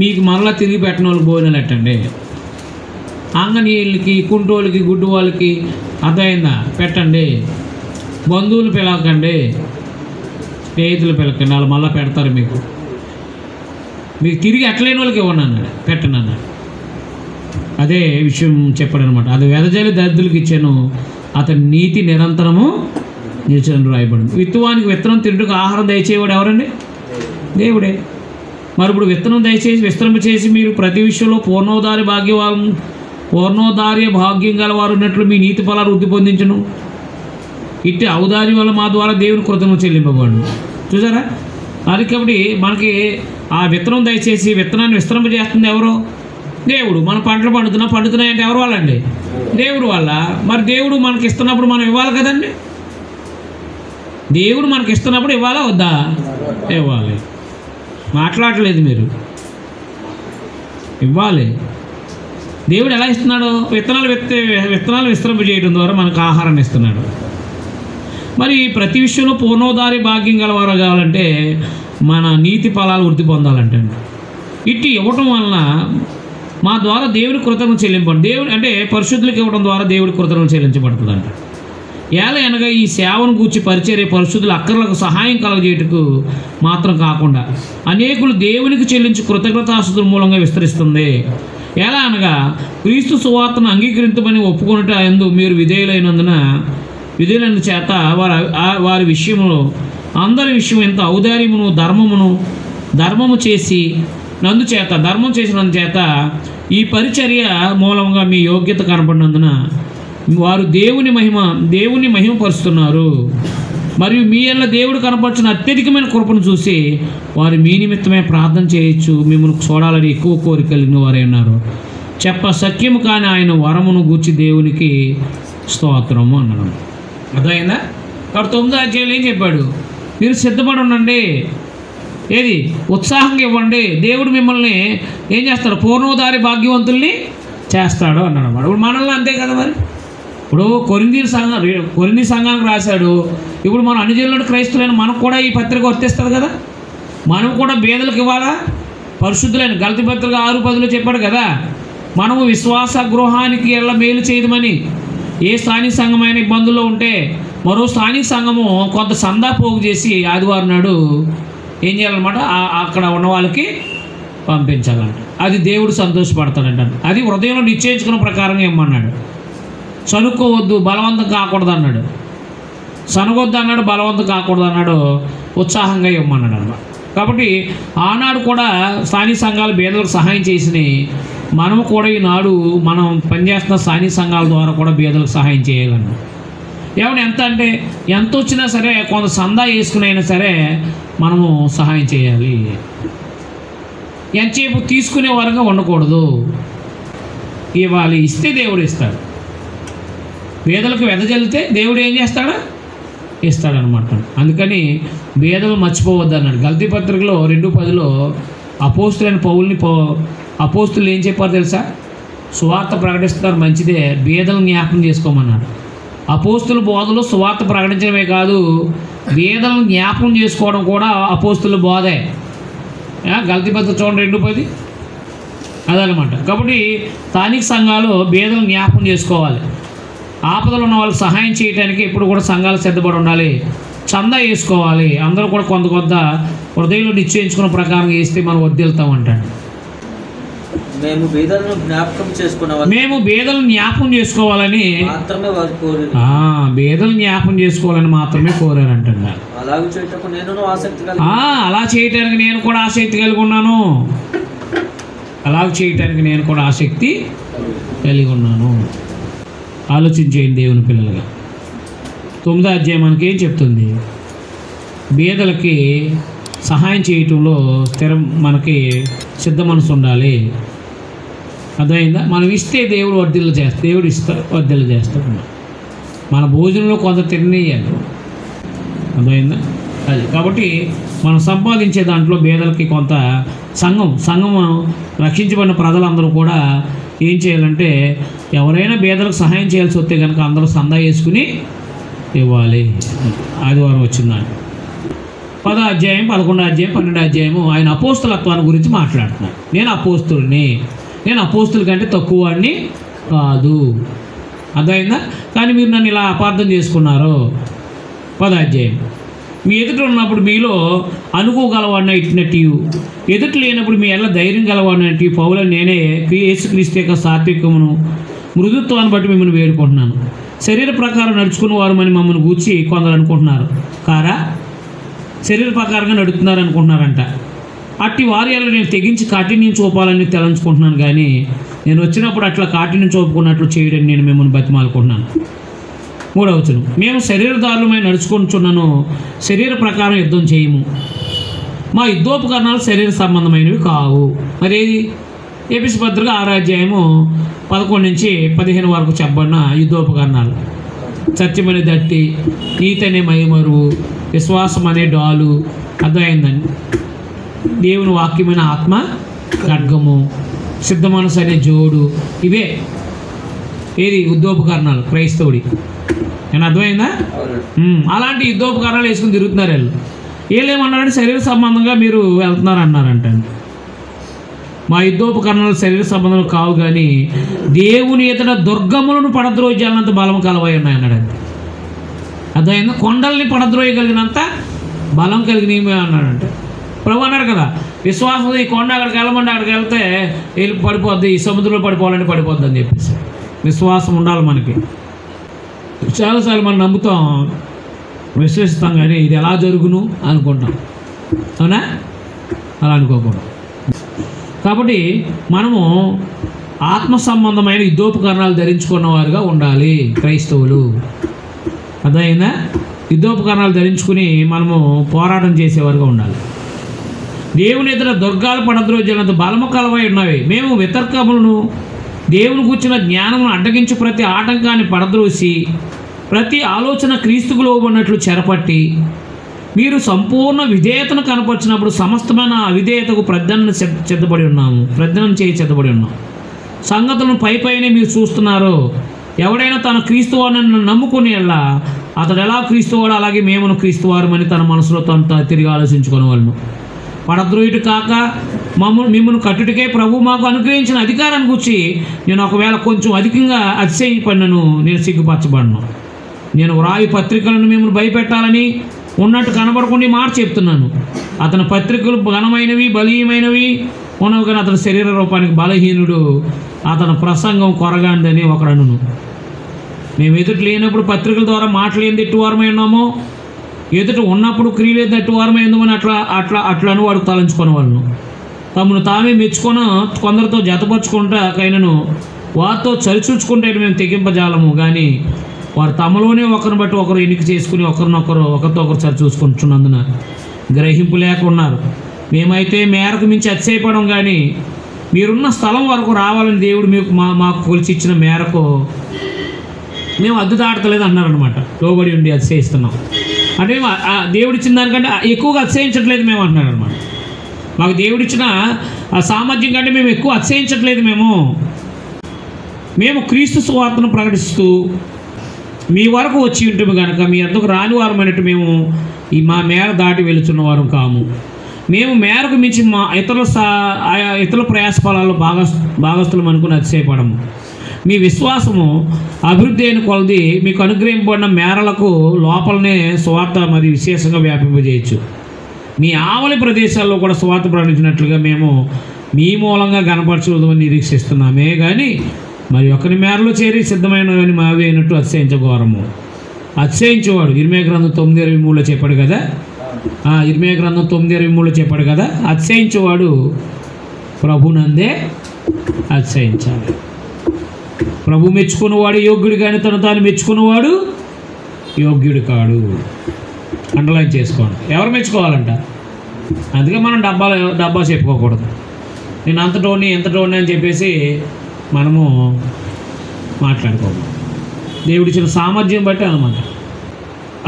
మీకు మరలా తిరిగి పెట్టిన వాళ్ళకి భోజనాలు పెట్టండి. అంగనీళ్ళకి, కుంటోళ్ళకి, గుడ్డు వాళ్ళకి అర్థమైందా పెట్టండి. బంధువులు పిలవకండి, స్నేహితులు పిలకండి, వాళ్ళు మళ్ళీ పెడతారు. మీకు తిరిగి ఎట్లైన వాళ్ళకి ఇవ్వండి అన్నాడు, పెట్టండి అన్నాడు. అదే విషయం చెప్పాడు అనమాట. అది వెదజల్లి దరిద్రులకు ఇచ్చాను, అతని నీతి నిరంతరము నిలిచాను రాయబడింది. విత్తువానికి విత్తనం తింటుకు ఆహారం దయచేవాడు ఎవరండి? దేవుడే. మరి ఇప్పుడు విత్తనం దయచేసి విస్తరింప చేసి మీరు ప్రతి విషయంలో పూర్ణోదార్య భాగ్యం గల వారు ఉన్నట్లు మీ నీతి ఫలాలు వృద్ధి పొందించను. ఇట్టి ఔదార్యం వల్ల మా ద్వారా దేవుని కృతజ్ఞతలు చెల్లింపబడు. చూసారా? అది కాబట్టి మనకి ఆ విత్తనం దయచేసి విత్తనాన్ని విస్తరింప చేస్తుంది ఎవరు? దేవుడు. మన పంటలు పండుతున్నాయంటే ఎవరు వాళ్ళండి? దేవుడు వల్ల. మరి దేవుడు మనకి ఇస్తున్నప్పుడు మనం ఇవ్వాలి కదండి. దేవుడు మనకి ఇస్తున్నప్పుడు ఇవ్వాలా వద్దా? ఇవ్వాలి. మాట్లాడలేదు మీరు, ఇవ్వాలి. దేవుడు ఎలా ఇస్తున్నాడు? విత్తనాలు విస్తరింప చేయడం ద్వారా మనకు ఆహారాన్ని ఇస్తున్నాడు. మరి ప్రతి విషయంలో పూర్ణోదారి భాగ్యం గలవారు కావాలంటే మన నీతి ఫలాలు వృద్ధి పొందాలంటే ఇట్టి ఇవ్వటం వలన మా ద్వారా దేవుడి కృతజ్ఞతలు చెల్లింపండి. దేవుడు అంటే పరిశుద్ధులకు ఇవ్వడం ద్వారా దేవుడి కృతజ్ఞతలు చెల్లించబడుతుందంట. ఎలా అనగా ఈ సేవను గూర్చి పరిచర్య పరిశుద్ధుల అక్కర్లకు సహాయం కలగజేయటకు మాత్రం కాకుండా అనేకులు దేవునికి చెల్లించి కృతజ్ఞతాస్తుతుల మూలంగా విస్తరిస్తుంది. ఎలా అనగా క్రీస్తు సువార్తను అంగీకరించమని ఒప్పుకొనుట యందు మీరు విధేయులైన చేత వారి విషయంలో అందరి విషయం ఎంత ఔదార్యమును ధర్మము చేసినందు చేత ఈ పరిచర్య మూలంగా మీ యోగ్యత కనపడినందున వారు దేవుని మహిమపరుస్తున్నారు. మరియు మీ వల్ల దేవుడు కనపరిచిన అత్యధికమైన కృపను చూసి వారు మీ నిమిత్తమే ప్రార్థన చేయొచ్చు, మిమ్మల్ని చూడాలని ఎక్కువ కోరిక కలిగిన వారే ఉన్నారు. సఖ్యము కానీ ఆయన వరమును గూర్చి దేవునికి స్తోత్రము అన్నాడు. అర్థమైందా? కాబట్టి 9వ అధ్యాయంలో ఏం చెప్పాడు? మీరు సిద్ధపడి ఉండండి, ఏది ఉత్సాహంగా ఇవ్వండి, దేవుడు మిమ్మల్ని ఏం చేస్తాడు? పూర్ణోదారి భాగ్యవంతుల్ని చేస్తాడు అన్నాడు అన్నమాట. ఇప్పుడు మనల్ని అంతే కదా. మరి ఇప్పుడు కొరింథీ సంఘానికి రాశాడు. ఇప్పుడు మనం అన్యజనులను క్రైస్తవులైన మనకు కూడా ఈ పత్రిక వర్తిస్తుంది కదా. మనం కూడా బేదలకు ఇవ్వాలా? పరిశుద్ధులైన గలతీ పత్రిక 6:10 చెప్పాడు కదా, మనము విశ్వాస గృహానికి ఎలా మేలు చేయదమని. ఏ స్థానిక సంఘమైన ఇబ్బందుల్లో ఉంటే మరో స్థానిక సంఘము కొంత సందా పోగు చేసి ఆదివారం నాడు ఏం చేయాలన్నమాట? అక్కడ ఉన్న వాళ్ళకి పంపించాలంట. అది దేవుడు సంతోషపడతాడంట. అది హృదయంలో నిశ్చయించుకున్న ప్రకారంగా ఇమ్మన్నాడు. సనుక్కోవద్దు, బలవంతం కాకూడదు అన్నాడు. సనగొద్దు అన్నాడు, బలవంతం కాకూడదు అన్నాడు. ఉత్సాహంగా ఇవ్వమన్నాడు అన్నమాట. కాబట్టి ఆనాడు కూడా స్థానిక సంఘాలు బేదలకు సహాయం చేసినాయి. మనము కూడా ఈనాడు మనం పనిచేస్తున్న స్థానిక సంఘాల ద్వారా కూడా బేదలకు సహాయం చేయగలను. ఏమన్నా ఎంత అంటే ఎంత వచ్చినా సరే కొంత సందా వేసుకునైనా సరే మనము సహాయం చేయాలి. ఎంతసేపు తీసుకునే వరంగా ఉండకూడదు. ఇవ్వాలి. ఇస్తే దేవుడు ఇస్తాడు. బేదలకు వెదజల్లితే దేవుడు ఏం చేస్తాడు? ఇస్తాడనమాట. అందుకని బేదలు మర్చిపోవద్దు అన్నాడు. గలతీ పత్రికలో 2:10 అపోస్తులైన అపోస్తులు ఏం చెప్పారు తెలుసా? సువార్త ప్రకటిస్తున్నారు మంచిదే, బేదలను జ్ఞాపకం చేసుకోమన్నాడు. అపోస్తుల బోధలు సువార్త ప్రకటించడమే కాదు, బేదలను జ్ఞాపకం చేసుకోవడం కూడా అపోస్తుల బోధే. గలతీ పత్రిక చూడండి 2:10 అదనమాట. కాబట్టి స్థానిక సంఘాలు బేదలను జ్ఞాపకం చేసుకోవాలి. ఆపదలు ఉన్న వాళ్ళకి సహాయం చేయడానికి ఎప్పుడు కూడా సంఘాలు సిద్ధపడి ఉండాలి. చందా వేసుకోవాలి. అందరూ కూడా కొంత హృదయంలో నిశ్చయించుకున్న ప్రకారం వేస్తే మనం వర్ధిల్తామంటాడు. మేము బేదలను జ్ఞాపకం చేసుకోవాలని మాత్రమే వారు కోరారు. బేదలు జ్ఞాపకం చేసుకోవాలని మాత్రమే కోరారంట. అలా చేయటానికి నేను కూడా ఆసక్తి కలిగి ఉన్నాను. అలా చేయటానికి నేను కూడా ఆసక్తి కలిగి ఉన్నాను. ఆలోచించేయండి దేవుని పిల్లలుగా. 9వ అధ్యాయం మనకి ఏం చెప్తుంది? బీదలకి సహాయం చేయటంలో మనకి సిద్ధ మనసు ఉండాలి. అర్థమైందా? మనం ఇస్తే దేవుడు వర్ధిల్ల చేస్తాడు. మన భోజనంలో కొంత తినేయాలి. అర్థమైందా? అది కాబట్టి మనం సంపాదించే దాంట్లో బీదలకి కొంత సంఘం రక్షించబడిన ప్రజలందరూ కూడా ఏం చేయాలంటే, ఎవరైనా బీదలకు సహాయం చేయాల్సి వస్తే కనుక అందరూ సందా వేసుకుని ఇవ్వాలి. ఆదివారం వచ్చిందండి 10వ అధ్యాయం, 11వ అధ్యాయం, 12వ అధ్యాయము ఆయన అపోస్తలత్వాన్ని గురించి మాట్లాడుతున్నాడు. నేను అపోస్తుల కంటే తక్కువ వాడిని కాదు. అర్థమైందా? కానీ మీరు నన్ను ఇలా అపార్థం చేసుకున్నారు. 10వ అధ్యాయం, మీ ఎదుట ఉన్నప్పుడు మీలో అనుకోగలవాడిన ఇట్టినట్టు, ఎదుట లేనప్పుడు మీ ఎల్ల ధైర్యం గలవాడినట్టు పౌలను నేనే యేసుక్రీస్తు యొక్క సాత్వికమును మృదుత్వాన్ని బట్టి మిమ్మల్ని వేడుకుంటున్నాను. శరీర ప్రకారం నడుచుకున్న వారు అని మమ్మల్ని గూర్చి కొందరు అనుకుంటున్నారు కారా? శరీర ప్రకారంగా నడుస్తున్నారు అనుకుంటున్నారంట. అట్టి వారి ఎల్ల నేను తెగించి కాఠిన్యం చూపాలని తలంచుకుంటున్నాను, కానీ నేను వచ్చినప్పుడు అట్లా కాఠిన్యం చూపుకున్నట్లు చేయడని నేను మిమ్మల్ని బతిమాలుకుంటున్నాను. 3వ వచనం, మేము శరీరదారులమై నడుచుకుంటున్నాను, శరీర ప్రకారం యుద్ధం చేయము. మా యుద్ధోపకరణాలు శరీర సంబంధమైనవి కావు. మరి ఏది? ఎఫెసీ పత్రిక 6వ అధ్యాయము 11 నుంచి 15 వరకు చెప్పబడిన యుద్ధోపకరణాలు: సత్యమనే దట్టి, నీతి అనే మైమరువు, విశ్వాసం అనే డాలు, అర్థమైందండి, దేవుని వాక్యమైన ఆత్మ ఖడ్గము, సిద్ధ మనసు అనే జోడు. ఇవే ఏది? యుద్ధోపకరణాలు క్రైస్తవుడి. నేను అర్థమైందా? అలాంటి యుద్ధోపకరణాలు వేసుకుని తిరుగుతున్నారు వీళ్ళు ఏమన్నారంటే, శరీర సంబంధంగా మీరు వెళ్తున్నారు అన్నారంట. మా యుద్ధోపకరణాలు శరీర సంబంధం కావు, కానీ దేవుని ఎదుట దుర్గములను పడద్రోయాలంత బలం కలవై ఉన్నాయి అన్నాడంటే. అర్థమైందా? కొండల్ని పడద్రోయగలిగినంత బలం కలిగినవి అన్నాడంటే. ప్రభు అన్నాడు కదా, విశ్వాసం ఈ కొండ అక్కడికి వెళ్ళమంటే అక్కడికి వెళ్తే వెళ్ళి పడిపోద్ది, ఈ సముద్రంలో పడిపోవాలని పడిపోద్ది అని చెప్పేసి. విశ్వాసం ఉండాలి మనకి. చాలాసార్లు మనం నమ్ముతాం, విశ్వసిస్తాం, కానీ ఇది ఎలా జరుగును అనుకుంటాం. అవునా? అలా అనుకోకూడదు. కాబట్టి మనము ఆత్మ సంబంధమైన యుద్ధోపకరణాలు ధరించుకున్న వారుగా ఉండాలి క్రైస్తవులు. అర్థమైందా? యుద్ధోపకరణాలు ధరించుకుని మనము పోరాటం చేసేవారుగా ఉండాలి. దేవుని ఎదుట దుర్గాలు పడద్రోజులంత బలము కలవై ఉన్నవి. మేము వితర్కములను, దేవుని కూర్చున్న జ్ఞానమును అడ్డగించి ప్రతి ఆటంకాన్ని పడద్రోసి ప్రతి ఆలోచన క్రీస్తుకు లోబడినట్లు చెరపట్టి మీరు సంపూర్ణ విధేయతను కనపరిచినప్పుడు సమస్తమైన అవిధేయతకు ప్రజ్ఞను సిద్ధపడి ఉన్నాము. సంగతులను పైనే మీరు చూస్తున్నారు. ఎవడైనా తన క్రీస్తువారిని నమ్ముకుని అతడు ఎలా క్రీస్తువాడు, అలాగే మేమును క్రీస్తువారమని తన మనసులో తను తిరిగి ఆలోచించుకునే వాళ్ళను. పడద్రోయుడు కాక మిమ్మల్ని కట్టుటికే ప్రభు మాకు అనుగ్రహించిన అధికారాన్ని గురించి నేను ఒకవేళ కొంచెం అధికంగా అతిశయపడినను నేను సిగ్గుపరచబడను. నేను వ్రాయి పత్రికలను మిమ్మల్ని భయపెట్టాలని ఉన్నట్టు కనబడకుండా మాట చెప్తున్నాను. అతని పత్రికలు ఘనమైనవి, బలీయమైనవి ఉన్నవి, కానీ అతని శరీర రూపానికి బలహీనుడు, అతని ప్రసంగం కొరగాందని ఒకడను. మేము ఎదుట లేనప్పుడు పత్రికల ద్వారా మాటలేని ఎట్టువారమై ఉన్నామో, ఎదుట ఉన్నప్పుడు క్రియలేదు ఎట్టువారమై ఉందామని అట్లా వాడు తలంచుకునే వాళ్ళను. తమను తామే మెచ్చుకొని కొందరితో జతపరుచుకుంటా వారితో చరిచూచుకుంటే మేము తెగింపజాలము, కానీ వారు తమలోనే ఒకరిని బట్టి ఒకరు ఎన్నిక చేసుకుని ఒకరితో ఒకరు చరిచూసుకుంటున్నందున గ్రహింపు లేకున్నారు. మేమైతే మేరకు మించి అతిశయపడం, కానీ మీరున్న స్థలం వరకు రావాలని దేవుడు మాకు కొలిచి ఇచ్చిన మేరకు మేము అద్దు దాటలేదు అన్నారనమాట. లోబడి ఉండి అతిశయిస్తున్నాం అంటే దేవుడిచ్చిన దానికంటే ఎక్కువగా అతిశయించట్లేదు మేము అంటున్నారు అనమాట. మాకు దేవుడిచ్చిన సామర్థ్యం కంటే మేము ఎక్కువ అతిశయించట్లేదు. మేము క్రీస్తు సువార్తను ప్రకటిస్తూ మీ వరకు వచ్చి ఉంటుంది కనుక మీ అంతకు రాని వారమైనట్టు మేము మా మేర దాటి వెళుతున్న వారు కాము. మేము మేరకు మించి మా ఇతరుల ప్రయాస ఫలాల్లో భాగస్థులం అనుకుని అతిశయపడము. మీ విశ్వాసము అభివృద్ధి అయిన కొలది మీకు అనుగ్రహింపబడిన మేరలకు లోపలనే సువార్త మరి విశేషంగా వ్యాపింపజేయచ్చు. మీ ఆవలి ప్రదేశాల్లో కూడా సువార్త ప్రకటించినట్లుగా మేము మీ మూలంగా కనపరచవద్దని నిరీక్షిస్తున్నామే, కానీ మరి ఒకరి మేరలో చేరి సిద్ధమైనవని మావి అయినట్టు అతిశయించఘోరము. అతిశయించేవాడు ఇర్మియా గ్రంథం 9:23 చెప్పాడు కదా. ఇర్మియా గ్రంథం 9:23 చెప్పాడు కదా, అతిశయించేవాడు ప్రభునందే అతిశయించాలి. ప్రభు మెచ్చుకున్నవాడు యోగ్యుడు, కానీ తాను మెచ్చుకున్నవాడు యోగ్యుడు కాడు. అండర్లైన్ చేసుకోండి. ఎవరు మెచ్చుకోవాలంట? అందుకే మనం డబ్బా చెప్పుకోకూడదు. నేను అంతటోని ఎంతటోని అని చెప్పేసి మనము మాట్లాడుకోకూడదు. దేవుడిచ్చిన సామర్థ్యం బట్టి అనమాట.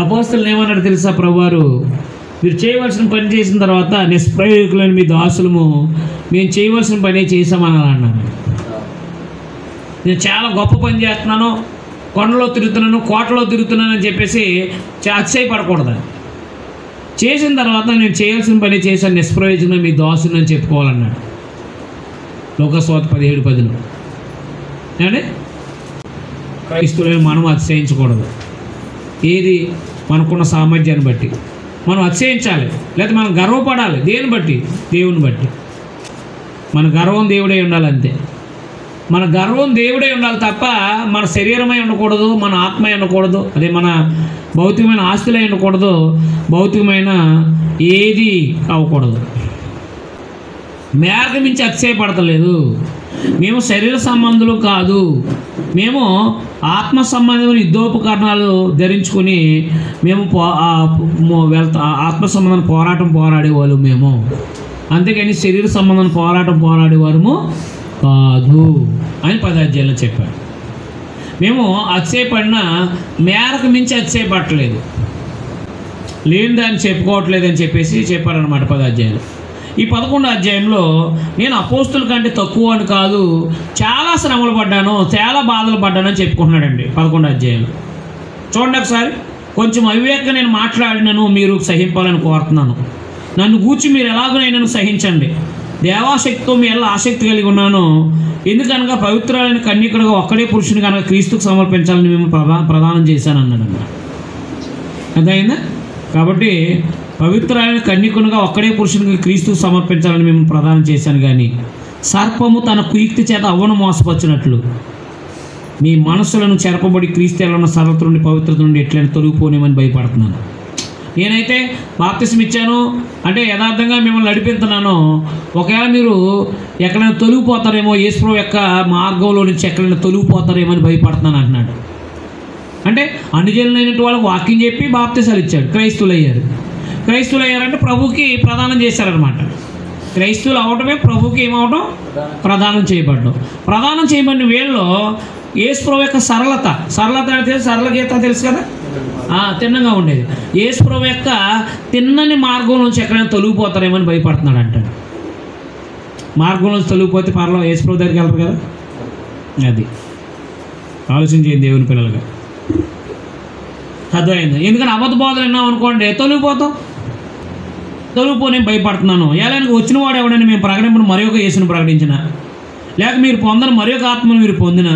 అపోస్తలులు ఏమన్నాడు తెలుసా? ప్రభువారు, మీరు చేయవలసిన పని చేసిన తర్వాత నిష్ప్రయోజకులైన మీ దాసులము మేము చేయవలసిన పని చేసామని అన్నాను. నేను చాలా గొప్ప పని చేస్తున్నాను, కొండలో తిరుగుతున్నాను, కోటలో తిరుగుతున్నాను అని చెప్పేసి అతిశయపడకూడదు. చేసిన తర్వాత నేను చేయాల్సిన పని చేశాను, నిష్ప్రయోజనం మీ దాసుని అని చెప్పుకోవాలన్నాడు. లోకస్వార్త 17:10. అంటే క్రైస్తవులైన మనం అతిశయించకూడదు. ఏది? మనకున్న సామర్థ్యాన్ని బట్టి మనం అతిశయించాలి, లేకపోతే మనం గర్వపడాలి. దేని బట్టి? దేవుని బట్టి. మన గర్వం దేవుడే ఉండాలి, అంతే. మన గర్వం దేవుడే ఉండాలి తప్ప మన శరీరమై ఉండకూడదు, మన ఆత్మ ఉండకూడదు, అదే మన భౌతికమైన ఆస్తులై ఉండకూడదు, భౌతికమైన ఏది అవ్వకూడదు. మేరకు మించి అతిశయపడతలేదు. మేము శరీర సంబంధులు కాదు, మేము ఆత్మ సంబంధమైన యుద్ధోపకరణాలు ధరించుకొని మేము ఆత్మ సంబంధం పోరాడేవాళ్ళు మేము. అంతేకాని శరీర సంబంధం పోరాడేవారము కాదు అని 10వ అధ్యాయంలో చెప్పాడు. మేము అతిశయపడినా మేరకు మించి అతిశయపడట్లేదు, లేని దాన్ని చెప్పుకోవట్లేదు అని చెప్పేసి చెప్పారనమాట 10వ అధ్యాయంలో. ఈ 11వ అధ్యాయంలో నేను అపోస్తుల కంటే తక్కువ అని కాదు, చాలా శ్రమలు పడ్డాను, చాలా బాధలు పడ్డాను అని చెప్పుకుంటున్నాడండి 11వ అధ్యాయంలో. చూడండి ఒకసారి. కొంచెం అవివేకంగా నేను మాట్లాడినను మీరు సహింపాలని కోరుతున్నాను. నన్ను గూర్చి మీరు ఎలాగోనైనా సహించండి. దేవాశక్తితో మీ ఎలా ఆసక్తి కలిగి ఉన్నాను. ఎందుకనగా పవిత్రాలైన కన్యకుడుగా ఒక్కడే పురుషుని కనుక క్రీస్తుకు సమర్పించాలని మేము ప్రదానం చేశాను అన్నాడు అన్నమాట. అర్థమైందా? కాబట్టి పవిత్రాలైన కన్యకునిగా ఒక్కడే పురుషునికి క్రీస్తుకు సమర్పించాలని మేము ప్రదానం చేశాను. కానీ సర్పము తన కుయుక్తి చేత అవ్వను మోసపరిచినట్లు మీ మనస్సులను చెరపబడి క్రీస్తులో ఉన్న సరళత నుండి పవిత్రత నుండి ఎట్లయినా తొలగిపోనేమని భయపడుతున్నాను. నేనైతే బాప్తిసం ఇచ్చాను అంటే యథార్థంగా మిమ్మల్ని నడిపిస్తున్నాను. ఒకవేళ మీరు ఎక్కడైనా తొలగిపోతారేమో, యేసుప్రభువు యొక్క మార్గంలో నుంచి ఎక్కడైనా తొలగిపోతారేమో అని భయపడుతున్నాను అంటున్నాడు. అంటే అన్యజనులైనటువంటి వాళ్ళకి వాక్యం చెప్పి బాప్తిసాలు ఇచ్చాడు. క్రైస్తవులు అయ్యారంటే ప్రభుకి ప్రదానం చేశారనమాట. క్రైస్తవులు అవటమే ప్రభుకి ఏమవటం? ప్రదానం చేయబడిన వీళ్ళలో యేసుప్రభువు యొక్క సరళత అంటే సరళ గీత తెలుసు కదా, తిన్నగా ఉండేది. యేసుప్రభువు యొక్క తిన్నని మార్గం నుంచి ఎక్కడైనా తొలగిపోతారేమని భయపడుతున్నాడు అంటాడు. మార్గంలోంచి తొలగిపోతే పర్లో యేసుప్రభువు దగ్గరికి వెళ్తారు కదా. అది ఆలోచన చేయండి దేవుని పిల్లలుగా. అర్థమైంది? ఎందుకంటే అబద్ధ బోధలు విన్నాం అనుకోండి, తొలగిపోనే భయపడుతున్నాను. ఎలానికి వచ్చిన వాడు ఎవడని మేము ప్రకటింపను మరి ఒక యేసును ప్రకటించిన, లేక మీరు పొందని మరి ఒక ఆత్మను మీరు పొందిన,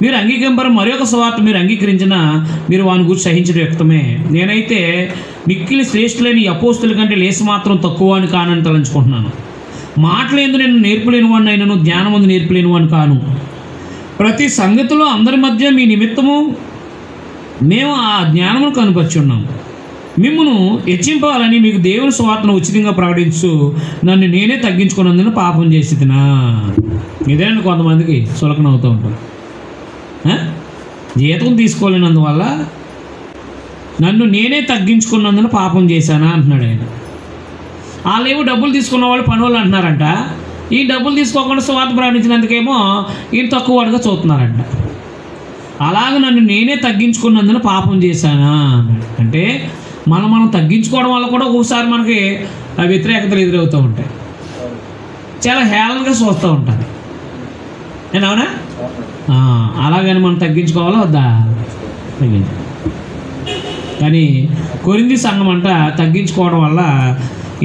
మీరు అంగీకరింపరు మరి ఒక సువార్త మీరు అంగీకరించిన, మీరు వాని గురించి సహించడం వ్యక్తమే. నేనైతే మిక్కిలి శ్రేష్ఠులైన ఈ అపోస్తుల కంటే లేసి మాత్రం తక్కువ అని కానని తలంచుకుంటున్నాను. మాటలేందు నేను నేర్పలేని వాడిని అయినను, జ్ఞానమందు నేర్పలేని వాడిని కాను. ప్రతి సంగతిలో అందరి మధ్య మీ నిమిత్తము మేము ఆ జ్ఞానమును కనుపరిచి ఉన్నాము. మిమ్మును హెచ్చింపాలని మీకు దేవుని సువార్తను ఉచితంగా ప్రకటించు నన్ను నేనే తగ్గించుకున్నందున పాపం చేసినా. ఇదేనండి కొంతమందికి సులకన అవుతూ ఉంటాం. జీతం తీసుకోలేనందువల్ల నన్ను నేనే తగ్గించుకున్నందున పాపం చేశానా అంటున్నాడు ఆయన. వాళ్ళేమో డబ్బులు తీసుకున్న వాళ్ళు పని వాళ్ళు అంటున్నారంట. ఈ డబ్బులు తీసుకోకుండా సువార్త ప్రకటించినందుకేమో ఈయన తక్కువ వాడుగా చూస్తున్నారంట. అలాగ నన్ను నేనే తగ్గించుకున్నందున పాపం చేశానా అంటే మనం తగ్గించుకోవడం వల్ల కూడా ఒకసారి మనకి వ్యతిరేకతలు ఎదురవుతూ ఉంటాయి. చాలా హేళనగా చూస్తూ ఉంటారు. అవునా? అలాగని మనం తగ్గించుకోవాలా వద్దా? కానీ కొరింథీ సంఘం అంట తగ్గించుకోవడం వల్ల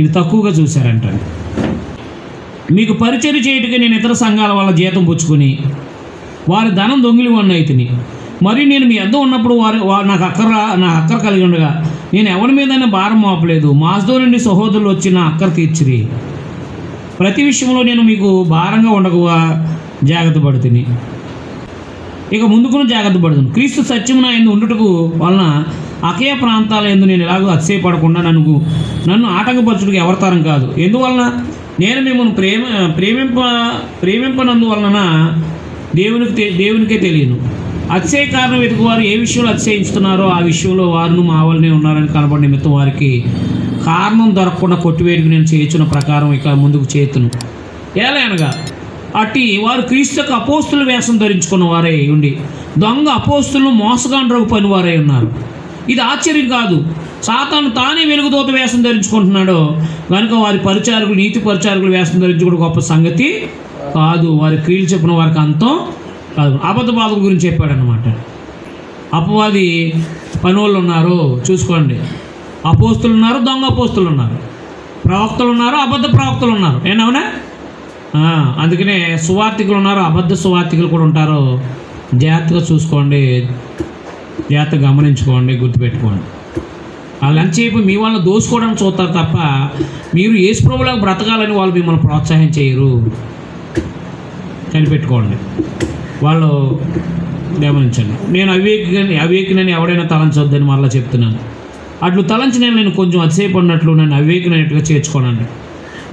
ఇది తక్కువగా చూశారంట. మీకు పరిచర్య చేయటకే నేను ఇతర సంఘాల వల్ల జీతం పుచ్చుకొని వారి ధనం దొంగిలి వాడిని అయితిని. మరి నేను మీ వద్ద ఉన్నప్పుడు వారు నాకు అక్కర కలిగి ఉండగా నేను ఎవరి మీదైనా భారం మోపలేదు. మాస్దో నుండి సహోదరులు వచ్చి నా అక్కర తీర్చిరి. ప్రతి విషయంలో నేను మీకు భారంగా ఉండగా జాగ్రత్త పడుతుంది. ఇక ముందుకు జాగ్రత్త పడుతుంది. క్రీస్తు సత్యమున ఎందు ఉండుటకు వలన అకయ ప్రాంతాల ఎందు నేను ఎలాగో అతిశయపడకుండా నన్ను ఆటంకపరచుటకు ఎవరి తరం కాదు. ఎందువలన నేను మిమ్మల్ని ప్రేమింపనందువలన దేవునికే తెలియను. అతిశయ కారణం వెతుకువారు ఏ విషయంలో అతిశయించుతున్నారో ఆ విషయంలో వారును మా వల్లనే ఉన్నారని కనబడి నిమిత్తం వారికి కారణం దొరకకుండా కొట్టివేడికి నేను చేయుచున్న ప్రకారం ఇక ముందుకు చేతును. ఏలైనగా అట్టి వారు క్రీస్తుకు అపోస్తుల వేషం ధరించుకున్న వారై ఉండి దొంగ అపోస్తులను మోసగాండ్రకు పని వారై ఉన్నారు. ఇది ఆశ్చర్యం కాదు. సాతాను తానే వెలుగుదోత వేషం ధరించుకుంటున్నాడో కనుక వారి పరిచారకులు నీతి పరిచారకులు వేషం ధరించుకోవడం గొప్ప సంగతి కాదు. వారి క్రియలు చెప్పిన వారికి అంతం కాదు. అబద్ధ బాధల గురించి చెప్పాడనమాట. అపవాది పని వాళ్ళు ఉన్నారు, చూసుకోండి. అపోస్తులు ఉన్నారు, దొంగ అపోస్తులు ఉన్నారు, ప్రవక్తలు ఉన్నారు, అబద్ధ ప్రవక్తలు ఉన్నారు. ఏనవునా? అందుకనే సువార్థికులు ఉన్నారు, అబద్ధ సువార్థికులు కూడా ఉంటారు. జాగ్రత్తగా చూసుకోండి, జాగ్రత్తగా గమనించుకోండి, గుర్తుపెట్టుకోండి. వాళ్ళు ఎంతసేపు మీ వాళ్ళని దోసుకోవడానికి చూస్తారు తప్ప మీరు యేసు ప్రభువులాగా బ్రతకాలని వాళ్ళు మిమ్మల్ని ప్రోత్సాహం చేయరు. కనిపెట్టుకోండి. వాళ్ళు గమనించండి. నేను అవివేకినని ఎవడైనా తలంచొద్దని మళ్ళీ చెప్తున్నాను. అట్లు తలంచి నేను కొంచెం అతిశయపడినట్లు నన్ను అవివేకినట్టుగా చేర్చుకోనండి.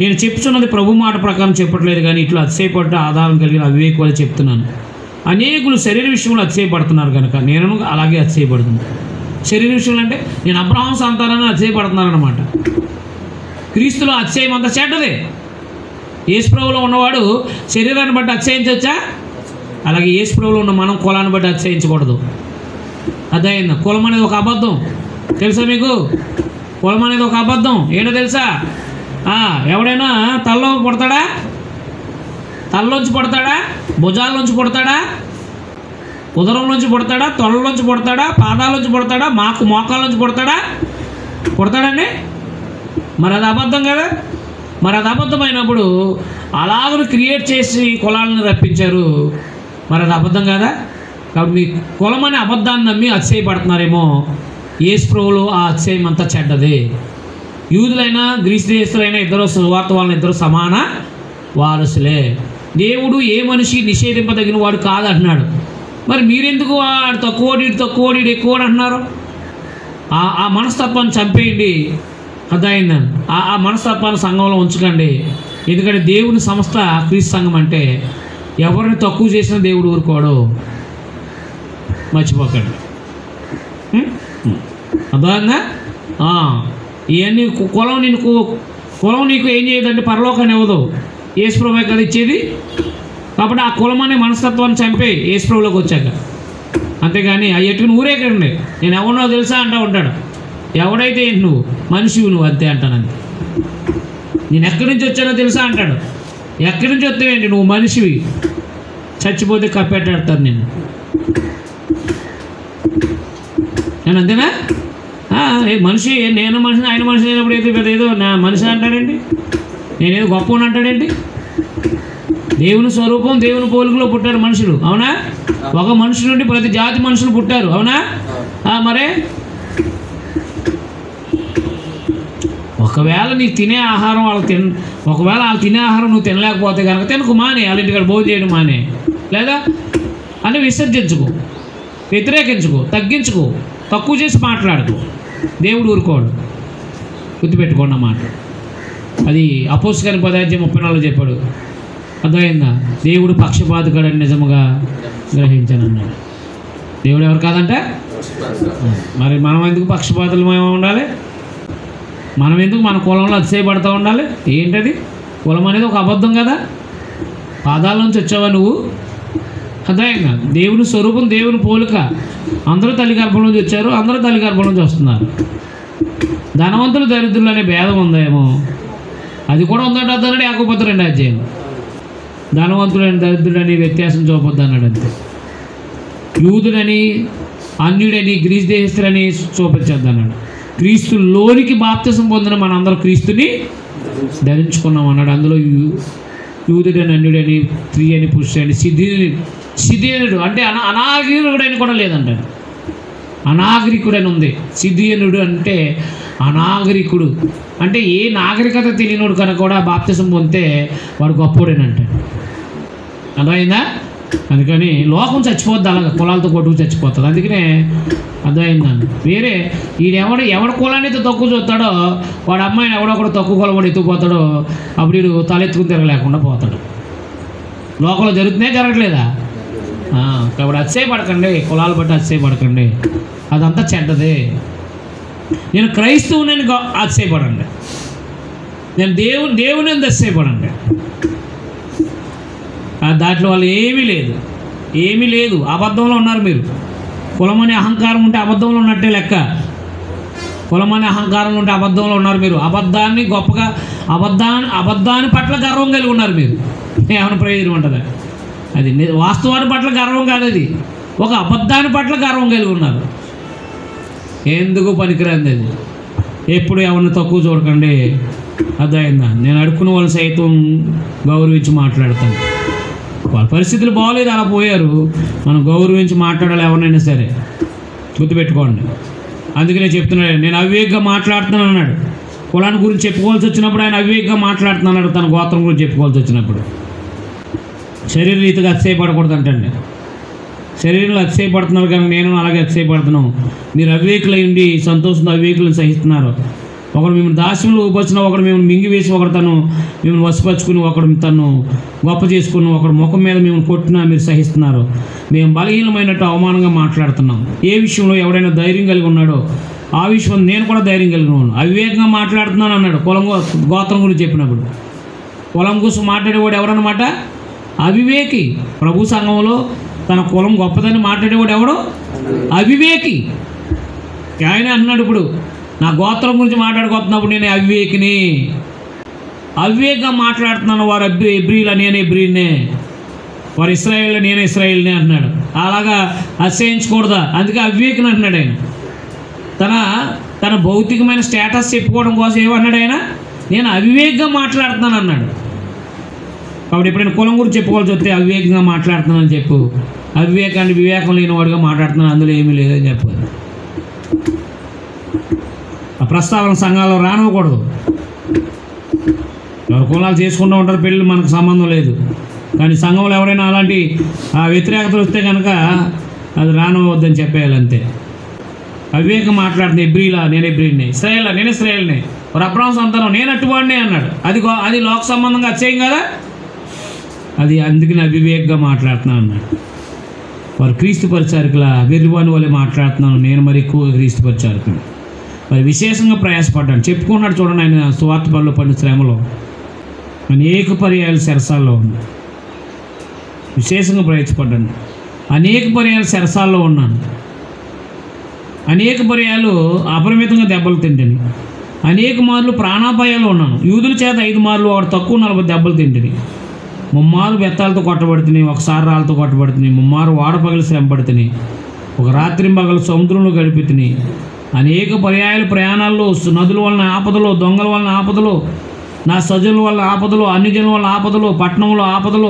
నేను చెప్తున్నది ప్రభు మాట ప్రకారం చెప్పట్లేదు, కానీ ఇట్లా అతిశయపడ్డ ఆధారం కలిగిన అవివేకి వాళ్ళు చెప్తున్నాను. అనేకులు శరీర విషయంలో అతిశయపడుతున్నారు కనుక నేను అలాగే అతిశయపడుతున్నాను. శరీర విషయంలో అంటే నేను అబ్రహాం సంతానాన్ని అతిశయపడుతున్నాను అనమాట. క్రీస్తులో అతిశయం అంతా చెడ్డదే. యేసు ప్రభువులో ఉన్నవాడు శరీరాన్ని బట్టి అతిశయించవచ్చా? అలాగే యేసు ప్రభువులో ఉన్న మనం కులాన్ని బట్టి అతిశయించకూడదు. అదైందా? కులం అనేది ఒక అబద్ధం, తెలుసా మీకు? కులం అనేది ఒక అబద్ధం. ఏంటో తెలుసా? ఎవడైనా తలలో పుడతాడా? తలలోంచి పుడతాడా? భుజాల్లోంచి పుడతాడా? ఉదరంలోంచి పుడతాడా? తొడలోంచి పుడతాడా? పాదాల్లోంచి పుడతాడా? మోకాల్లోంచి పుడతాడా? పుడతాడండి? మరి అది అబద్ధం కదా. మరి అది అబద్ధమైనప్పుడు అలాగను క్రియేట్ చేసి కులాలను రప్పించారు. మరి అది అబద్ధం కదా. కాబట్టి మీ కులం అనే అబద్ధాన్ని నమ్మి అతిశయపడుతున్నారేమో. యేసు ప్రభువులో ఆ అతిశయం అంతా చెడ్డదే. యూదులైనా గ్రీసు దేశస్తులైనా ఇద్దరు సువార్త వాళ్ళని ఇద్దరు సమాన వారసులే. దేవుడు ఏ మనిషి నిషేధింపదగిన వాడు కాదంటున్నాడు. మరి మీరెందుకు వాడు తక్కువడి ఎక్కువ అంటున్నారు? ఆ మనస్తత్వాన్ని చంపేయండి. అర్థమైందని ఆ మనస్తత్వాన్ని సంఘంలో ఉంచకండి. ఎందుకంటే దేవుని సంస్థ క్రీస్తు సంఘం అంటే ఎవరిని తక్కువ చేసినా దేవుడు ఊరుకోడు, మర్చిపోకండి. అర్థమైందా? ఇవన్నీ కులం నీకు ఏం చేయదంటే పరలోకాన్ని ఇవ్వదు, యేసు ప్రభువే కదా ఇచ్చేది. కాబట్టి ఆ కులం అనే మనస్తత్వాన్ని చంపే యేసు ప్రభువులోకి వచ్చాక. అంతేగాని అవి ఎట్టుకుని ఊరేకండి. నేను ఎవరినో తెలుసా అంటూ ఉంటాడు. ఎవడైతే ఏంటి నువ్వు మనిషివి, నువ్వు అంతే అంటానంతే. నేను ఎక్కడి నుంచి వచ్చానో తెలుసా అంటాడు. ఎక్కడి నుంచి వస్తావేంటి? నువ్వు మనిషివి, చచ్చిపోతే కప్పెట్టాడతారు నేను అంతేనా? మనిషి, నేను మనిషిని ఆయన మనిషి అయినప్పుడు అయితే ఏదో నా మనిషి అంటాడేంటి? నేనేదో గొప్ప అంటాడేంటి? దేవుని స్వరూపం దేవుని పోలికలో పుట్టారు మనుషులు, అవునా? ఒక మనిషి నుండి ప్రతి జాతి మనుషులు పుట్టారు, అవునా? మరే ఒకవేళ నీకు తినే ఆహారం ఒకవేళ వాళ్ళు తినే ఆహారం నువ్వు తినలేకపోతే కనుక తినకు, మానే. వాళ్ళ ఇంటికాడ భోజనం చేయడం మానే, లేదా అని విసర్జించుకో, వ్యతిరేకించుకో, తగ్గించుకో, తక్కువ చేసి మాట్లాడుకో. దేవుడు ఊరుకోడు, గుర్తుపెట్టుకోండి మాట. అది అపోస్తలుల 10:34 చెప్పాడు. అర్థమైందా? దేవుడు పక్షపాతకుడని నిజముగా గ్రహించానన్నాడు. దేవుడు ఎవరు కాదంటే మరి మనం ఎందుకు పక్షపాతులు ఉండాలి? మనం ఎందుకు మన కులంలో అతిశయపడుతూ ఉండాలి? ఏంటది? కులం అనేది ఒక అబద్ధం కదా. పాదాల నుంచి వచ్చావా నువ్వు? అర్థమైందా? దేవుని స్వరూపం దేవుని పోలిక. అందరూ తల్లి గర్భం నుంచి వచ్చారు, అందరూ తల్లి గర్భం నుంచి వస్తున్నారు. ధనవంతులు దరిద్రులు అనే భేదం ఉందేమో, అది కూడా ఉందంటే అర్థాడు. యాకోబు 2 ధనవంతుడని దరిద్రుడని వ్యత్యాసం చూపొద్దు అన్నాడు అంతే. యూదుడని అన్యుడని గ్రీసు దేశస్తులని చూపించద్దు అన్నాడు. క్రీస్తులోనికి బాప్తిసం పొందిన మనందరం క్రీస్తుని ధరించుకున్నాం అన్నాడు. అందులో యూదుడని అన్యుడని స్త్రీ అని పురుషుడని సిథియనుడు అంటే అనాగరికుడని కూడా లేదంటాడు. అనాగరికుడని ఉంది. సిథియనుడు అంటే అనాగరికుడు అంటే ఏ నాగరికత తెలియనుడు కనుక కూడా బాప్తిసం పొందితే వాడు గొప్పోడేనంటాడు. అర్థమైందా? అందుకని లోకం చచ్చిపోద్ది, అలాగ కులాలతో కొట్టుకు చచ్చిపోతుంది. అందుకనే అర్థమైందండి. వేరే ఎవడ కులాన్ని అయితే తక్కువ చూస్తాడో వాడు అమ్మాయిని ఎవడొకడు తక్కువ కులం వాడు ఎత్తుకుపోతాడో అప్పుడు వీడు తలెత్తుకుని తిరగలేకుండా పోతాడు. లోకంలో జరుగుతున్నాయి, జరగట్లేదా? కాబట్టి అతిశయపడకండి, కులాలు బట్టి అతిశయపడకండి, అదంతా చెడ్డదే. నేను క్రైస్తవుని అతిశయపడండి, నేను దేవుని అతిశయపడండి. దాంట్లో వాళ్ళు ఏమీ లేదు. అబద్ధంలో ఉన్నారు మీరు. కులమనే అహంకారం ఉంటే అబద్ధంలో ఉన్నట్టే లెక్క. కులమనే అహంకారం ఉంటే అబద్ధంలో ఉన్నారు మీరు. అబద్ధాన్ని గొప్పగా, అబద్ధాన్ని పట్ల గర్వం కలిగి ఉన్నారు మీరు. ఏమైనా ప్రయోజనం ఉంటుందా? అది వాస్తవాన్ని పట్ల గర్వం కాదు, అది ఒక అబద్ధాన్ని పట్ల గర్వం కలిగి ఉన్నారు. ఎందుకు పనికిరాంది అది. ఎప్పుడు ఎవరిని తక్కువ చూడకండి, అర్థమైందా? నేను అడుక్కున్న వాళ్ళు సైతం గౌరవించి మాట్లాడతాను. వాళ్ళ పరిస్థితులు బాగోలేదు, అలా పోయారు, మనం గౌరవించి మాట్లాడాలి ఎవరినైనా సరే, గుర్తుపెట్టుకోండి. అందుకనే చెప్తున్నాడు, నేను అవివేకంగా మాట్లాడుతున్నాను అన్నాడు. కులాన్ని గురించి చెప్పుకోవాల్సి వచ్చినప్పుడు ఆయన అవివేకంగా మాట్లాడుతున్నాడు, తన గోత్రం గురించి చెప్పుకోవాల్సి వచ్చినప్పుడు. శరీర రీతిగా అతిశయపడకూడదు అంటండి. శరీరంలో అతిశయపడుతున్నారు కానీ నేను అలాగే అతిశయపడుతున్నాను. మీరు అవివేకులై ఉండి సంతోషంతో అవివేకులను సహిస్తున్నారు. ఒకడు మిమ్మల్ని దాస్యంలో ఊపొచ్చినా, ఒకడు మిమ్మల్ని మింగివేసి, ఒకడు మిమ్మల్ని వశపరుచుకుని, ఒకడు తను గొప్ప చేసుకుని, ఒకడు ముఖం మీద మిమ్మల్ని కొట్టినా మీరు సహిస్తున్నారు. మేము బలహీనమైనట్టు అవమానంగా మాట్లాడుతున్నాం. ఏ విషయంలో ఎవడైనా ధైర్యం కలిగి ఉన్నాడో ఆ విషయం నేను కూడా ధైర్యం కలిగి ఉన్నాను. అవివేకంగా మాట్లాడుతున్నాను అన్నాడు గోత్రం గురించి చెప్పినప్పుడు. కులం కోసం మాట్లాడేవాడు ఎవరన్నమాట? అవివేకి. ప్రభు సంఘంలో తన కులం గొప్పదని మాట్లాడేవాడు ఎవడో అవివేకి. ఆయన అన్నాడు, ఇప్పుడు నా గోత్రం గురించి మాట్లాడుకుంటున్నప్పుడు నేను అవివేకిని, అవివేకంగా మాట్లాడుతున్నాను. వారు ఎబ్రీలా, నేను ఎబ్రీనే, వారు ఇశ్రాయేల్, నేను ఇశ్రాయేల్నే అంటున్నాడు. అలాగా అసహించకూడదా? అందుకే అవివేకిని అంటున్నాడు ఆయన. తన భౌతికమైన స్టేటస్ చెప్పుకోవడం కోసం ఏమన్నాడు ఆయన? నేను అవివేకంగా మాట్లాడుతున్నాను అన్నాడు. కాబట్టి ఎప్పుడైనా కులం గురించి చెప్పుకోవాల్సి వస్తే అవివేకంగా మాట్లాడుతున్నానని చెప్పు. అవివేకాన్ని వివేకం లేనివాడుగా మాట్లాడుతున్నాను, అందులో ఏమీ లేదని చెప్పాలి. ఆ ప్రస్తావన సంఘాల్లో రానివ్వకూడదు. ఎవరు కులాలు చేసుకుంటూ ఉంటారు, పెళ్ళి మనకు సంబంధం లేదు. కానీ సంఘంలో ఎవరైనా అలాంటి వ్యతిరేకతలు వస్తే కనుక అది రానివ్వద్దని చెప్పేయాలి, అంతే. అవివేకం మాట్లాడుతుంది, ఎబ్రీలా, నేను ఎబ్రీనే, ఇశ్రాయేలా, నేను ఇశ్రాయేల్నే, వారు అబ్రాహాము సంతానం, నేను అట్టువాడినే అన్నాడు. అది లోక సంబంధంగా అత్యయం కదా అది. అందుకని అవివేకంగా మాట్లాడుతున్నాను అన్నాడు. వారు క్రీస్తు పరిచారకుల వెర్రివాని వల్లే మాట్లాడుతున్నాను, నేను మరి ఎక్కువగా క్రీస్తు పరిచారకుని. మరి విశేషంగా ప్రయాసపడ్డాను. చెప్పుకున్నాడు చూడండి, ఆయన సువార్త పనిలో పడిన శ్రమలో అనేక పర్యాయాలు చెరసాల్లో ఉన్నాను. విశేషంగా ప్రయాసపడ్డాను, అనేక పర్యాయాలు చెరసాల్లో ఉన్నాను, అనేక పర్యాలు అపరిమితంగా దెబ్బలు తింటిని, అనేక మార్లు ప్రాణాపాయాలు ఉన్నాను. యూదుల చేత 5 మార్లు, వాడు తక్కువ 40 దెబ్బలు తింటిని. 3 మార్లు బెత్తాలతో కొట్టబడుతున్నాయి, ఒకసారి రాళ్ళతో కొట్టబడుతున్నాయి, 3 మార్లు వాడపగలు శ్రమపడుతున్నాయి, ఒక రాత్రి పగలు సముద్రంలో గడిపితున్నాయి. అనేక పర్యాయాలు ప్రయాణాల్లో, నదుల వలన ఆపదలు, దొంగల వలన ఆపదలు, నా సజనుల వల్ల ఆపదలు, అన్ని జనుల వల్ల ఆపదలు, పట్టణంలో ఆపదలు,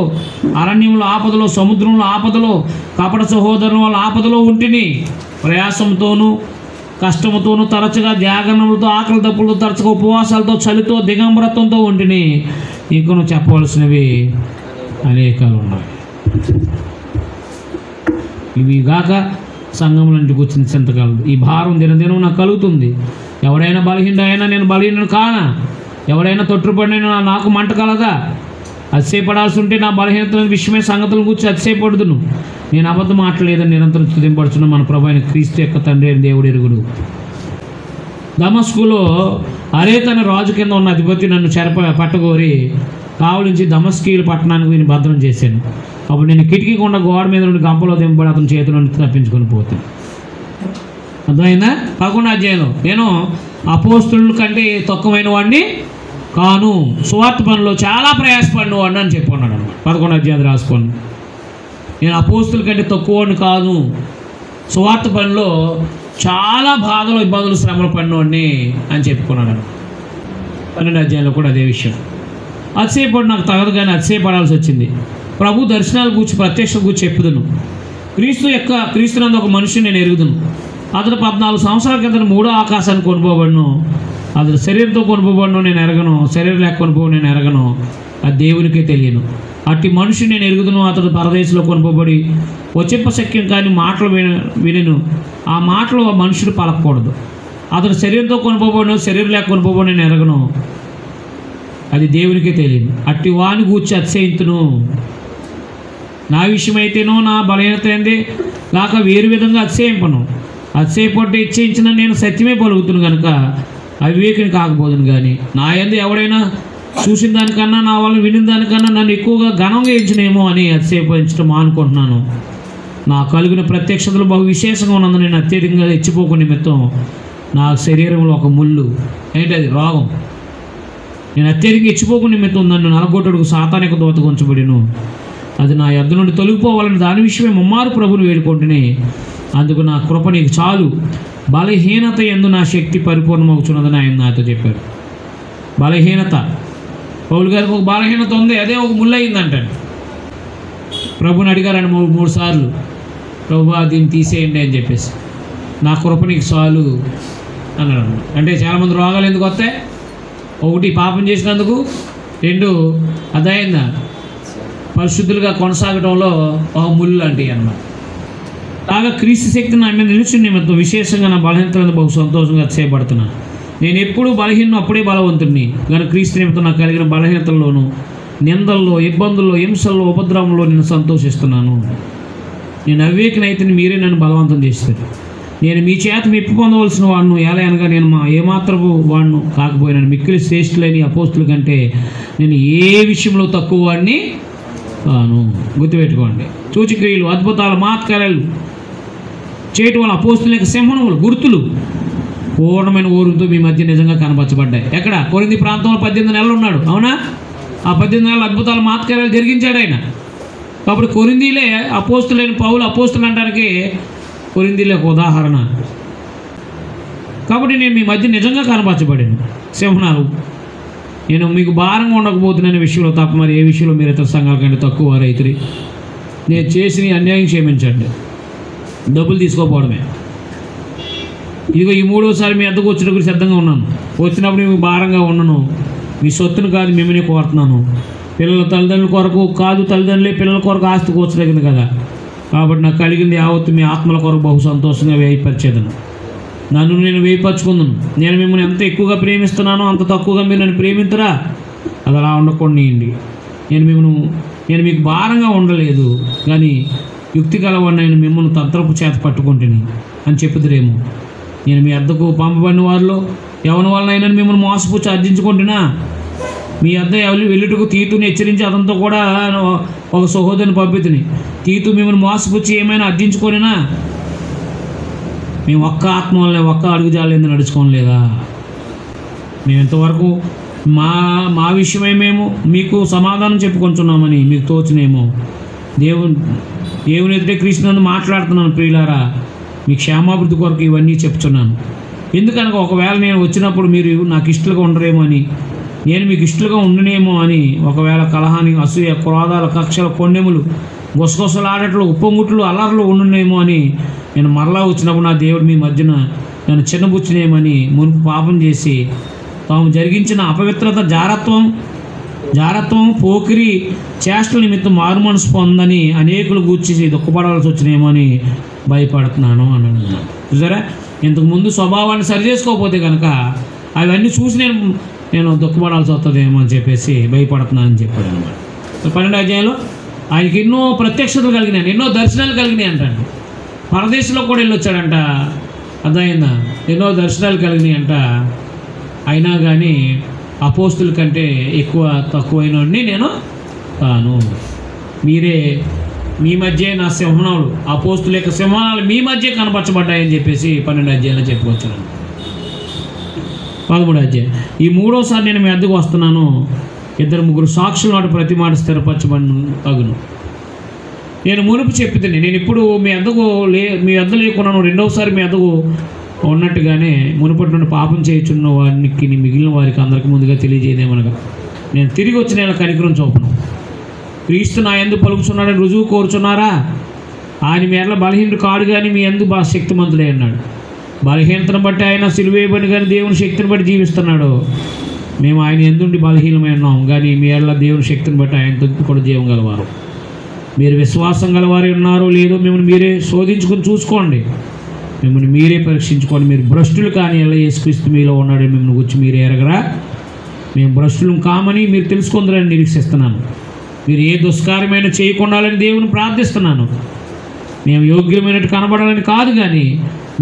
అరణ్యంలో ఆపదలు, సముద్రంలో ఆపదలు, కపట సహోదరుల వల్ల ఆపదలో ఉంటిని. ప్రయాసంతోనూ కష్టముతోనూ, తరచుగా జాగరణములతో, ఆకలి దప్పులతో, తరచుగా ఉపవాసాలతో, చలితో, దిగంబరత్వంతో ఉంటిని. ఇంకను చెప్పవలసినవి అనేకాలు ఉన్నాయి. ఇవి గాక సంఘం నుంచి వచ్చిన చింతకాలు. ఈ భారం దినదినం నాకు కలుగుతుంది. ఎవడైనా బలహీనుడు అయినా నేను బలహీనుడు కానా? ఎవడైనా తొట్టుపడినా నాకు మంట కలదా? అతిశయపడాల్సి ఉంటే నా బలహీనతల విషయమే సంగతుల గురించి అతిశయపడుదును. నేను అబద్ధం మాట్లాడలేదని నిరంతరం స్తుతింపడుచున్న మన ప్రభు అయిన క్రీస్తు యొక్క తండ్రి అయిన దేవుడు ఎరుగుడు. దమస్కులో అరేత్ అనే రాజు కింద ఉన్న అధిపతి నన్ను పట్టగోరి కావలించి దమస్కీయుల పట్టణానికి నేను భద్రం చేశాను. అప్పుడు నేను కిటికీ కొండ గోడ మీద నుండి గంపలో దింపబడి అతని చేతిలో నుండి తప్పించుకొని పోతాను. అర్థమైందా? 11వ అధ్యాయంలో నేను అపోస్తుల కంటే తక్కువైన వాడిని కాను, సువార్త పనిలో చాలా ప్రయాసపడిన వాడిని అని చెప్పుకున్నాడు అన్నమాట. 11వ అధ్యాయం రాసుకోండి. నేను అపోస్తుల కంటే తక్కువని కాదు, సువార్త పనిలో చాలా బాధలు, ఇబ్బందులు, శ్రమలు పడినవాడిని అని చెప్పుకున్నాడు. 12వ అధ్యాయంలో కూడా అదే విషయం. అతిశయపడి నాకు తగదు కానీ అతిశయపడాల్సి వచ్చింది. ప్రభు దర్శనాల గురించి, ప్రత్యక్ష గురించి చెప్పుదును. క్రీస్తునందు ఒక మనిషిని నేను ఎరుగుదును. అతను 14 సంవత్సరాల కింద 3వ ఆకాశాన్ని కొనుపోబడను. అతను శరీరంతో కొనుపోబడను నేను ఎరగను, శరీరం లేక కొనుపో నేను ఎరగను, అది దేవునికే తెలియను. అట్టి మనిషిని నేను ఎరుగుదును. అతడు పరదేశంలో కొనుపోబడి వచ్చింపశక్యం కానీ మాటలు వినను. ఆ మాటలు ఆ మనుషుడు పలకూడదు. అతడు శరీరంతో కొనుపోబడను, శరీరం లేక కొనుపోబడి నేను ఎరగను, అది దేవునికే తెలియను. అట్టి వాని గూర్చి అతిశయింతును. నా విషయమైతేనో నా బలహీనత ఏంది కాక వేరు విధంగా అతిశయింపను. అతిశయపట్టు ఇచ్చేయించిన నేను సత్యమే పలుకుతున్నాను కనుక అవివేకిని కాకపోదును. కానీ నా యందు ఎవడైనా చూసిన దానికన్నా నా వల్ల వినిన దానికన్నా నన్ను ఎక్కువగా ఘనంగా ఇచ్చినేమో అని అతిశయపరించడం మానుకుంటున్నాను. నా కలిగిన ప్రత్యక్షతలు బహు విశేషంగా ఉన్నందు నేను అత్యధికంగా ఇచ్చిపోకు నిమిత్తం నా శరీరంలో ఒక ముళ్ళు ఏంటి అది రోగం. నేను అత్యధికంగా ఇచ్చిపోకు నిమిత్తం నన్ను నలగొట్టుకు సాతానిక దూతకు ఉంచబడిను. అది నా యొద్ద నుండి తొలగిపోవాలని దాని విషయమే ముమ్మారు ప్రభుని వేడుకుంటుని అందుకు నా కృప నీకు చాలు, బలహీనత యందు నా శక్తి పరిపూర్ణమవుతున్నదని ఆయన నాతో చెప్పారు. బలహీనత, పౌలు గారికి ఒక బలహీనత ఉంది, అదే ఒక ముళ్ళు అయిందంటాడు. ప్రభుని అడిగారని మూడు సార్లు, ప్రభు దీన్ని తీసేయండి అని చెప్పేసి. నా కృప నీకు చాలు అన్నాడు. అంటే చాలామంది రోగాలు ఎందుకు వస్తాయి? ఒకటి పాపం చేసినందుకు, రెండు అదైందా పరిశుద్ధులుగా కొనసాగడంలో ఒక ముళ్ళు లాంటివి అన్నమాట. కాగా క్రీస్తు శక్తి నా మీద నిలిచిన నిమిత్తం విశేషంగా నా బలహీనతలను బహు సంతోషంగా చేయబడుతున్నాను. నేను ఎప్పుడు బలహీనం అప్పుడే బలవంతుడిని కానీ క్రీస్తు నిమిత్తం నాకు కలిగిన బలహీనతల్లోనూ నిందల్లో ఇబ్బందుల్లో హింసల్లో ఉపద్రవంలో నేను సంతోషిస్తున్నాను. నేను అవివేకినైతే మీరే నన్ను బలవంతం చేస్తారు. నేను మీ చేత మెప్పు పొందవలసిన వాడును, ఎలా అనగా నేను ఏమాత్రపు వాడును కాకపోయినాను. మిక్కిలి శ్రేష్ఠులైన అపోస్తుల కంటే నేను ఏ విషయంలో తక్కువ వాడిని కాను. గుర్తుపెట్టుకోండి. సూచక్రియలు అద్భుతాలు మహత్కార్యాలు చేయటం వల్ల అపోస్తుల యొక్క సింహములు గుర్తులు పూర్ణమైన ఓరుతో మీ మధ్య నిజంగా కనపరచబడ్డాయి. ఎక్కడ? కొరింథీ ప్రాంతంలో 18 నెలలు ఉన్నాడు, అవునా? ఆ 18 నెలలు అద్భుతాలు మహత్కార్యాలు జరిగించాడు ఆయన. కాబట్టి కొరింథీలే అపోస్తులైన పౌలు అపోస్తులు అనడానికి కొరింథీలే ఒక ఉదాహరణ. కాబట్టి నేను మీ మధ్య నిజంగా కనపరచబడాను. సింహనాలు నేను మీకు భారంగా ఉండకపోతున్న విషయంలో తప్ప మరి ఏ విషయంలో మీరు ఇతర సంఘాల కంటే తక్కువ రైతురి. నేను చేసిన అన్యాయం క్షమించండి, డబ్బులు తీసుకోపోవడమే. ఇదిగో ఈ మూడోసారి మీ అద్దకు వచ్చినప్పుడు సిద్ధంగా ఉన్నాను. వచ్చినప్పుడు మీకు భారంగా ఉండను. మీ సొత్తును కాదు మిమ్మల్ని కోరుతున్నాను. పిల్లల తల్లిదండ్రుల కొరకు కాదు, తల్లిదండ్రులే పిల్లల కొరకు ఆస్తి కూర్చదగింది కదా. కాబట్టి నాకు కలిగింది యావత్తు మీ ఆత్మల కొరకు బహు సంతోషంగా వ్యయపరిచేదను. నన్ను నేను వేయపరచుకుందును. నేను మిమ్మల్ని ఎంత ఎక్కువగా ప్రేమిస్తున్నానో అంత తక్కువగా మీరు నన్ను ప్రేమించరా? అది అలా ఉండకూడనియండి. నేను మీకు భారంగా ఉండలేదు, కానీ యుక్తి గలవాడిని నేను మిమ్మల్ని తంత్రపు చేత పట్టుకుంటుని అని చెప్పుదురేమో. నేను మీ అద్దకు పంపబడిన వారిలో ఎవరి వలనైనా మిమ్మల్ని మోసపుచ్చి అర్జించుకుంటున్నా. మీ అద్ద ఎవరు వెళ్ళుటకు తీతుని హెచ్చరించి అతనితో కూడా ఒక సహోదరుని పంపితుని. తీతు మిమ్మల్ని మోసపుచ్చి ఏమైనా అర్జించుకోనినా? మేము ఒక్క ఆత్మ వల్లే ఒక్క అడుగుజాలేందు నడుచుకోలేదా? మేము ఇంతవరకు మా విషయమై మేము మీకు సమాధానం చెప్పుకుంటున్నామని మీకు తోచినేమో. దేవుని ఎదుటే క్రీస్తునందు మాట్లాడుతున్నాను ప్రియులారా. మీ క్షేమాభివృద్ధి కొరకు ఇవన్నీ చెప్తున్నాను. ఎందుకనగా ఒకవేళ నేను వచ్చినప్పుడు మీరు నాకు ఇష్టలుగా ఉండరేమో అని, నేను మీకు ఇష్టలుగా ఉండనేమో అని, ఒకవేళ కలహాని అసూయ క్రోధాల కక్షల కొండెములు గుసగుసలాడట్లు ఉప్పొంగుట్లు అల్లర్లు ఉండునేమో అని నేను మరలా వచ్చినప్పుడు నా దేవుడు మీ మధ్యన నన్ను చిన్నబుచ్చినేమని మునుపు పాపం చేసి తాము జరిగించిన అపవిత్రత జారత్వం పోకిరి చేష్టల నిమిత్తం మారు మనసు పొందని అనేకులు గూర్చి దుఃఖపడవలసి వచ్చినేమో అని భయపడుతున్నాను అన్నాను. చూసారా, ఇంతకుముందు స్వభావాన్ని సరి చేసుకోకపోతే కనుక అవన్నీ చూసి నేను దుఃఖపడాల్సి వస్తుందేమో అని చెప్పేసి భయపడుతున్నానని చెప్పాడు అనమాట. 12వ అధ్యాయంలో ఆయనకి ఎన్నో ప్రత్యక్షతలు కలిగినాయి, ఎన్నో దర్శనాలు కలిగినాయి అంటాడు. పరదేశంలో కూడా వెళ్ళొచ్చాడంట, అర్థమైందా? ఎన్నో దర్శనాలు కలిగినాయి అంట. అయినా కానీ అపోస్తుల కంటే తక్కువైన నేను కాను. మీరే మీ మధ్య నా సింహనాలు, అపోస్తుల యొక్క సింహనాలు మీ మధ్య కనపరచబడ్డాయని చెప్పేసి 12వ అధ్యాయంలో చెప్పుకొచ్చాను. 13వ అధ్యాయం. ఈ మూడోసారి నేను మీ అద్దకు వస్తున్నాను. 2-3 సాక్షుల నాటు ప్రతి మాట స్థిరపరచబడిన అగును. నేను మునుపు చెప్పితేనే నేను ఇప్పుడు మీ అద్ద లేకున్నాను. రెండవసారి మీ అద్దకు ఉన్నట్టుగానే మునుపటి నుండి పాపం చేయుచున్న వారికి మిగిలిన వారికి అందరికి ముందుగా తెలియజేయదేమనగా నేను తిరిగి వచ్చిన ఇలా కనికరం చూపను. క్రీస్తు నా యందు పలుకుచున్నాడని రుజువు కోరుచున్నారా? ఆయన మీ ఎట్లా బలహీనుడు కాడు కానీ మీ యందు బాగా శక్తిమంతుడే అన్నాడు. బలహీనతను బట్టి ఆయన సిలువేయబడి కానీ దేవుని శక్తిని బట్టి జీవిస్తున్నాడు. మేము ఆయన ఎందుండి బలహీనమై ఉన్నాం, కానీ మీ ఎట్ల దేవుని శక్తిని బట్టి ఆయనతో కూడా జీవం గలవారు. మీరు విశ్వాసం గలవారే ఉన్నారో లేదో మిమ్మల్ని మీరే శోధించుకొని చూసుకోండి. మిమ్మల్ని మీరే పరీక్షించుకోండి. మీరు భ్రష్టులు కానీ ఎలా యేసుక్రీస్తు మీలో ఉన్నాడని మిమ్మల్ని గురించి మీరు ఎరగరా? మేము భ్రష్టులు కామని మీరు తెలుసుకుందరని నిరీక్షిస్తున్నాను. మీరు ఏ దుష్కార్యమైన చేయకుండాలని దేవుని ప్రార్థిస్తున్నాను. మేము యోగ్యమైనట్టు కనబడాలని కాదు, కానీ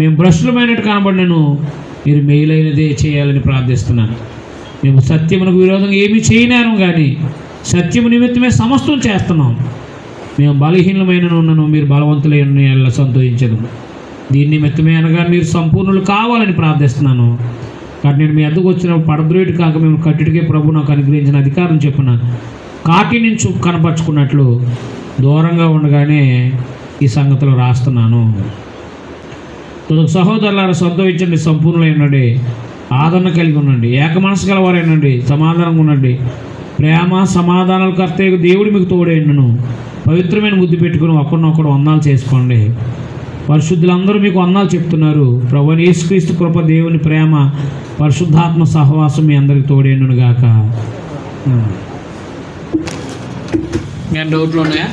మేము భ్రష్టులమైనట్టు కనబడినను మీరు మేలైనదే చేయాలని ప్రార్థిస్తున్నాను. మేము సత్యమునకు విరోధంగా ఏమీ చేయలేము, కానీ సత్యము నిమిత్తమే సమస్తం చేస్తున్నాం. మేము బలహీనమైన ఉన్నను మీరు బలవంతులైన ఎలా సంతోషించదు. దీని నిమిత్తమే అనగా మీరు సంపూర్ణులు కావాలని ప్రార్థిస్తున్నాను. కాబట్టి నేను మీ అద్దకు వచ్చినప్పుడు పడద్రోయుడు కాక మేము కట్టుడికే ప్రభు నాకు అనుగ్రహించిన అధికారం చెప్పున కాటి నుంచి కనపరుచుకున్నట్లు దూరంగా ఉండగానే ఈ సంగతులు రాస్తున్నాను. సహోదరులారా, సంతోషించండి, సంపూర్ణులై ఉండండి, ఆదరణ కలిగి ఉండండి, ఏక మనసు గలవారైనండి, సమాధానంగా ఉండండి. ప్రేమ సమాధానాలు కర్తయ్య దేవుడు మీకు తోడైండును. పవిత్రమైన బుద్ధి పెట్టుకుని ఒకరినొకడు వందనాలు చేసుకోండి. పరిశుద్ధులందరూ మీకు వందనాలు చెప్తున్నారు. ప్రభువైన యేసుక్రీస్తు కృప, దేవుని ప్రేమ, పరిశుద్ధాత్మ సహవాసం మీ అందరికి తోడైండును గాక. డౌట్లు ఉన్నాయా?